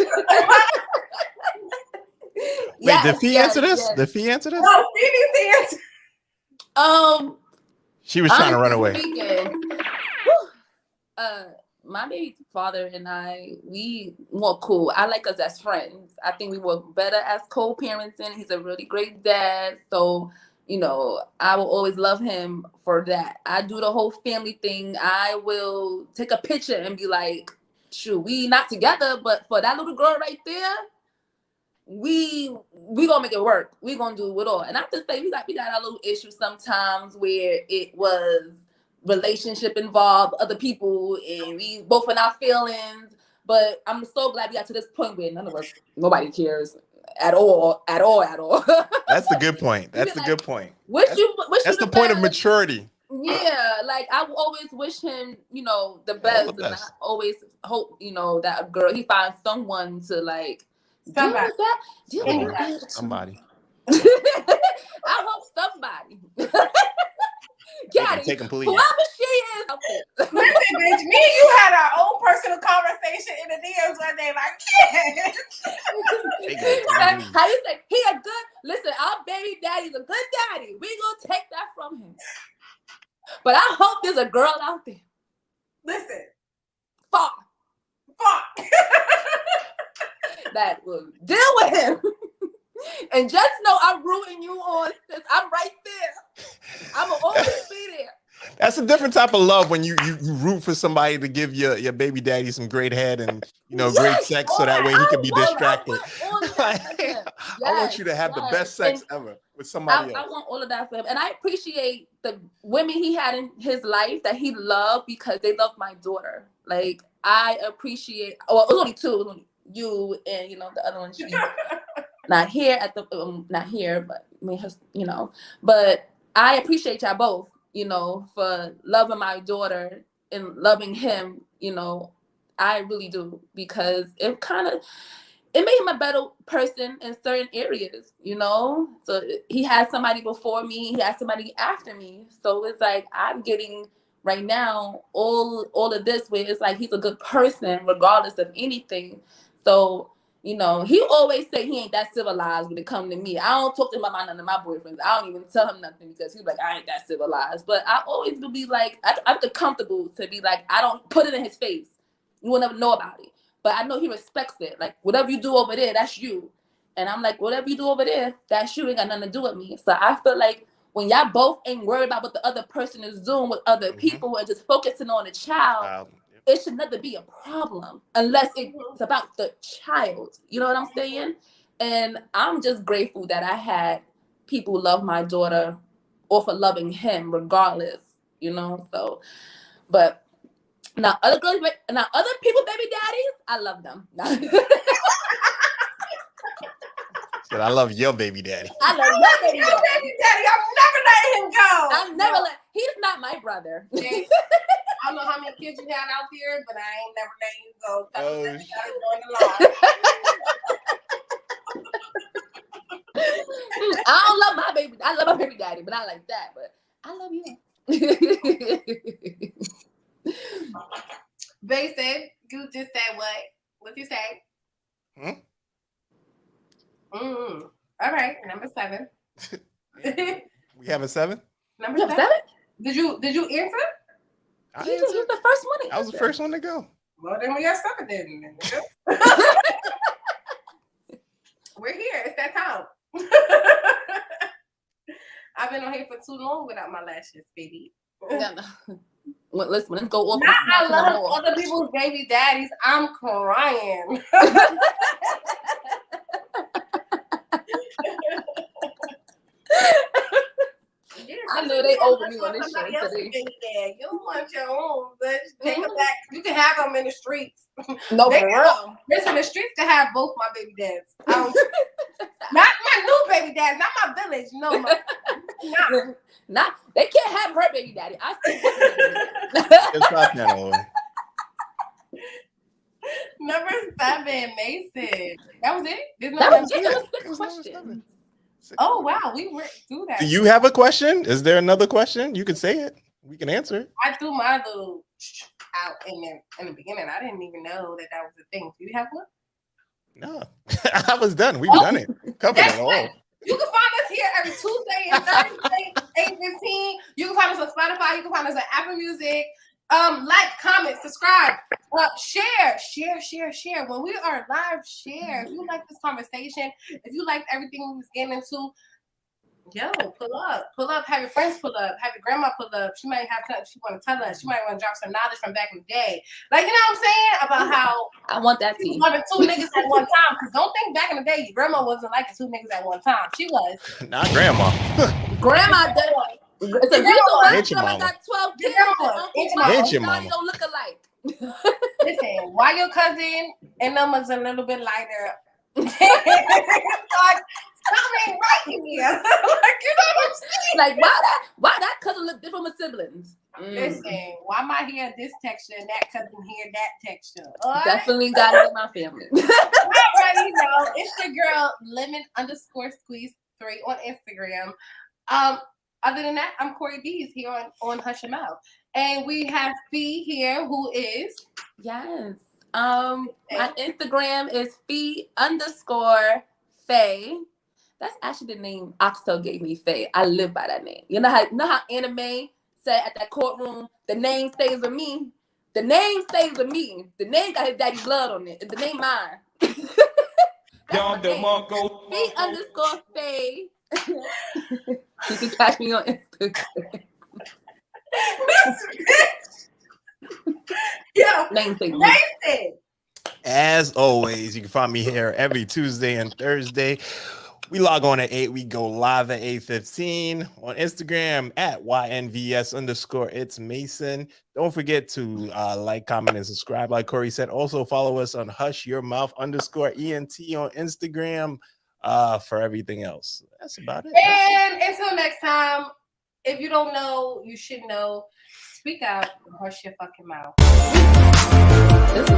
Speaker 3: Wait, did Fee answer this?
Speaker 2: Yes.
Speaker 3: Did Fee answer this?
Speaker 1: No, Fee needs to answer.
Speaker 3: She was trying to run away.
Speaker 2: My baby father and I, we were cool. I like us as friends. I think we were better as co-parenting. He's a really great dad. So, I will always love him for that. I do the whole family thing. I will take a picture and be like, shoot, we not together, but for that little girl right there, we gonna make it work. We gonna do it all. And I have to say, we got a little issue sometimes where it was relationship involved, other people, and we both in our feelings. But I'm so glad we got to this point where nobody cares at all.
Speaker 3: That's the good point. That's the good point.
Speaker 2: That's
Speaker 3: the point of maturity.
Speaker 2: Yeah, like I always wish him, the best. And I always hope, that a girl, he finds someone to like deal with that.
Speaker 3: Somebody.
Speaker 2: I hope somebody. Got
Speaker 3: take
Speaker 2: it.
Speaker 3: complete.
Speaker 2: Whoever she is.
Speaker 1: Listen, bitch, me and you had our own personal conversation in the DMs one day, like,
Speaker 2: how you say, he a good, listen, our baby daddy's a good daddy. We gonna take that from him. But I hope there's a girl out there.
Speaker 1: Listen.
Speaker 2: Fuck. That will deal with him. And just know I'm rooting you on, sis. I'm right there. I'm gonna always be there.
Speaker 3: That's a different type of love when you root for somebody to give your baby daddy some great head and great sex, so that way he can be distracted. I want you to have the best sex ever with somebody else.
Speaker 2: I want all of that for him, and I appreciate the women he had in his life that he loved because they loved my daughter. Like I appreciate. Oh, it was only 2. It was only you and the other one. not here at the not here, but I mean, but I appreciate y'all both, for loving my daughter and loving him. I really do, because it made him a better person in certain areas. So he had somebody before me, he had somebody after me. So it's like I'm getting right now all of this where it's like he's a good person regardless of anything. So he always say he ain't that civilized when it comes to me. I don't talk to him about none of my boyfriends. I don't even tell him nothing because he's like, I ain't that civilized. But I always will be like, I'm comfortable to be like, I don't put it in his face. You will never know about it. But I know he respects it. Like, whatever you do over there, that's you. And I'm like, whatever you do over there, that's you. Ain't got nothing to do with me. So I feel like when y'all both ain't worried about what the other person is doing with other people and just focusing on the child, it should never be a problem unless it's about the child. You know what I'm saying? And I'm just grateful that I had people love my daughter or for loving him regardless, So, but now other people, baby daddies, I love them.
Speaker 3: Said, I love your baby daddy.
Speaker 2: I love your baby daddy.
Speaker 1: Baby daddy, I'm never letting him go.
Speaker 2: I'm never he's not my brother.
Speaker 1: I don't know how many kids you had out there, but I ain't never letting you go.
Speaker 2: I don't love my baby. I love my baby daddy, but not like that. But I love you.
Speaker 1: Basic, you just said what? What you say? All right, number 7.
Speaker 3: We have a 7?
Speaker 1: Number 7? Did you answer?
Speaker 2: You was the first one.
Speaker 3: I was the first one to go.
Speaker 1: Well, then we got 7 then. We're here. It's that time. I've been on here for too long without my lashes, baby.
Speaker 2: Well, listen, let's go off.
Speaker 1: I love other people's baby daddies. I'm crying.
Speaker 2: I know they over me on this show today.
Speaker 1: You want your own, but take them back. You can have them in the streets.
Speaker 2: No, for real.
Speaker 1: Listen, the streets can have both my baby dads. Not my new baby dads, not my village. No,
Speaker 2: not they can't have her baby daddy. I
Speaker 1: Number 7, Mason. That was it?
Speaker 2: That was 6 questions.
Speaker 1: Oh wow, we went through that.
Speaker 3: Do you have a question? Is there another question? You can say it. We can answer it.
Speaker 1: I threw my little out in the beginning. I didn't even know that was a thing. Do you have one?
Speaker 3: No, I was done. We've done it. Covered it all.
Speaker 1: You can find us here every Tuesday and Thursday, 8:15. You can find us on Spotify. You can find us on Apple Music. Like, comment, subscribe, share. When we are live, share. If you like this conversation, if you like everything we was getting into, pull up, have your friends pull up, have your grandma pull up. She might have something she want to tell us. She might want to drop some knowledge from back in the day. Like, you know what I'm saying? About how
Speaker 2: I want that tea.
Speaker 1: Loving 2 niggas at one time. Because don't think back in the day, your grandma wasn't like 2 niggas at one time. She was.
Speaker 3: Not grandma.
Speaker 2: Grandma did. It's a reason why I got 12 kids.
Speaker 3: And your mama
Speaker 2: don't look alike.
Speaker 1: Listen, why your cousin and them was a little bit lighter? Something ain't right in here. Like, you know what I'm saying?
Speaker 2: Like, why that cousin look different with siblings?
Speaker 1: Listen, why my hair this texture and that cousin hair that texture? Right?
Speaker 2: Definitely got it in my family.
Speaker 1: Already know. It's your girl lemon_squeeze3 on Instagram. Other than that, I'm Kori Deez here on Hush Your Mouth. And we have Fee here, who is...
Speaker 2: Yes. My Instagram is Fee_Faye. That's actually the name Oxtel gave me, Faye. I live by that name. You know how anime said at that courtroom, the name stays with me? The name stays with me. The name got his daddy's blood on it. The name mine. Fee_Faye. You can catch me on Instagram. Name thing.
Speaker 3: As always, you can find me here every Tuesday and Thursday. We log on at 8. We go live at 8:15 on Instagram at YNVS_it's Mason. Don't forget to like, comment, and subscribe. Like Kori said, also follow us on Hush Your Mouth _ENT on Instagram. for everything else. That's about it.
Speaker 1: And until next time, if you don't know, you should know. Speak out and hush your fucking mouth.
Speaker 2: This is good.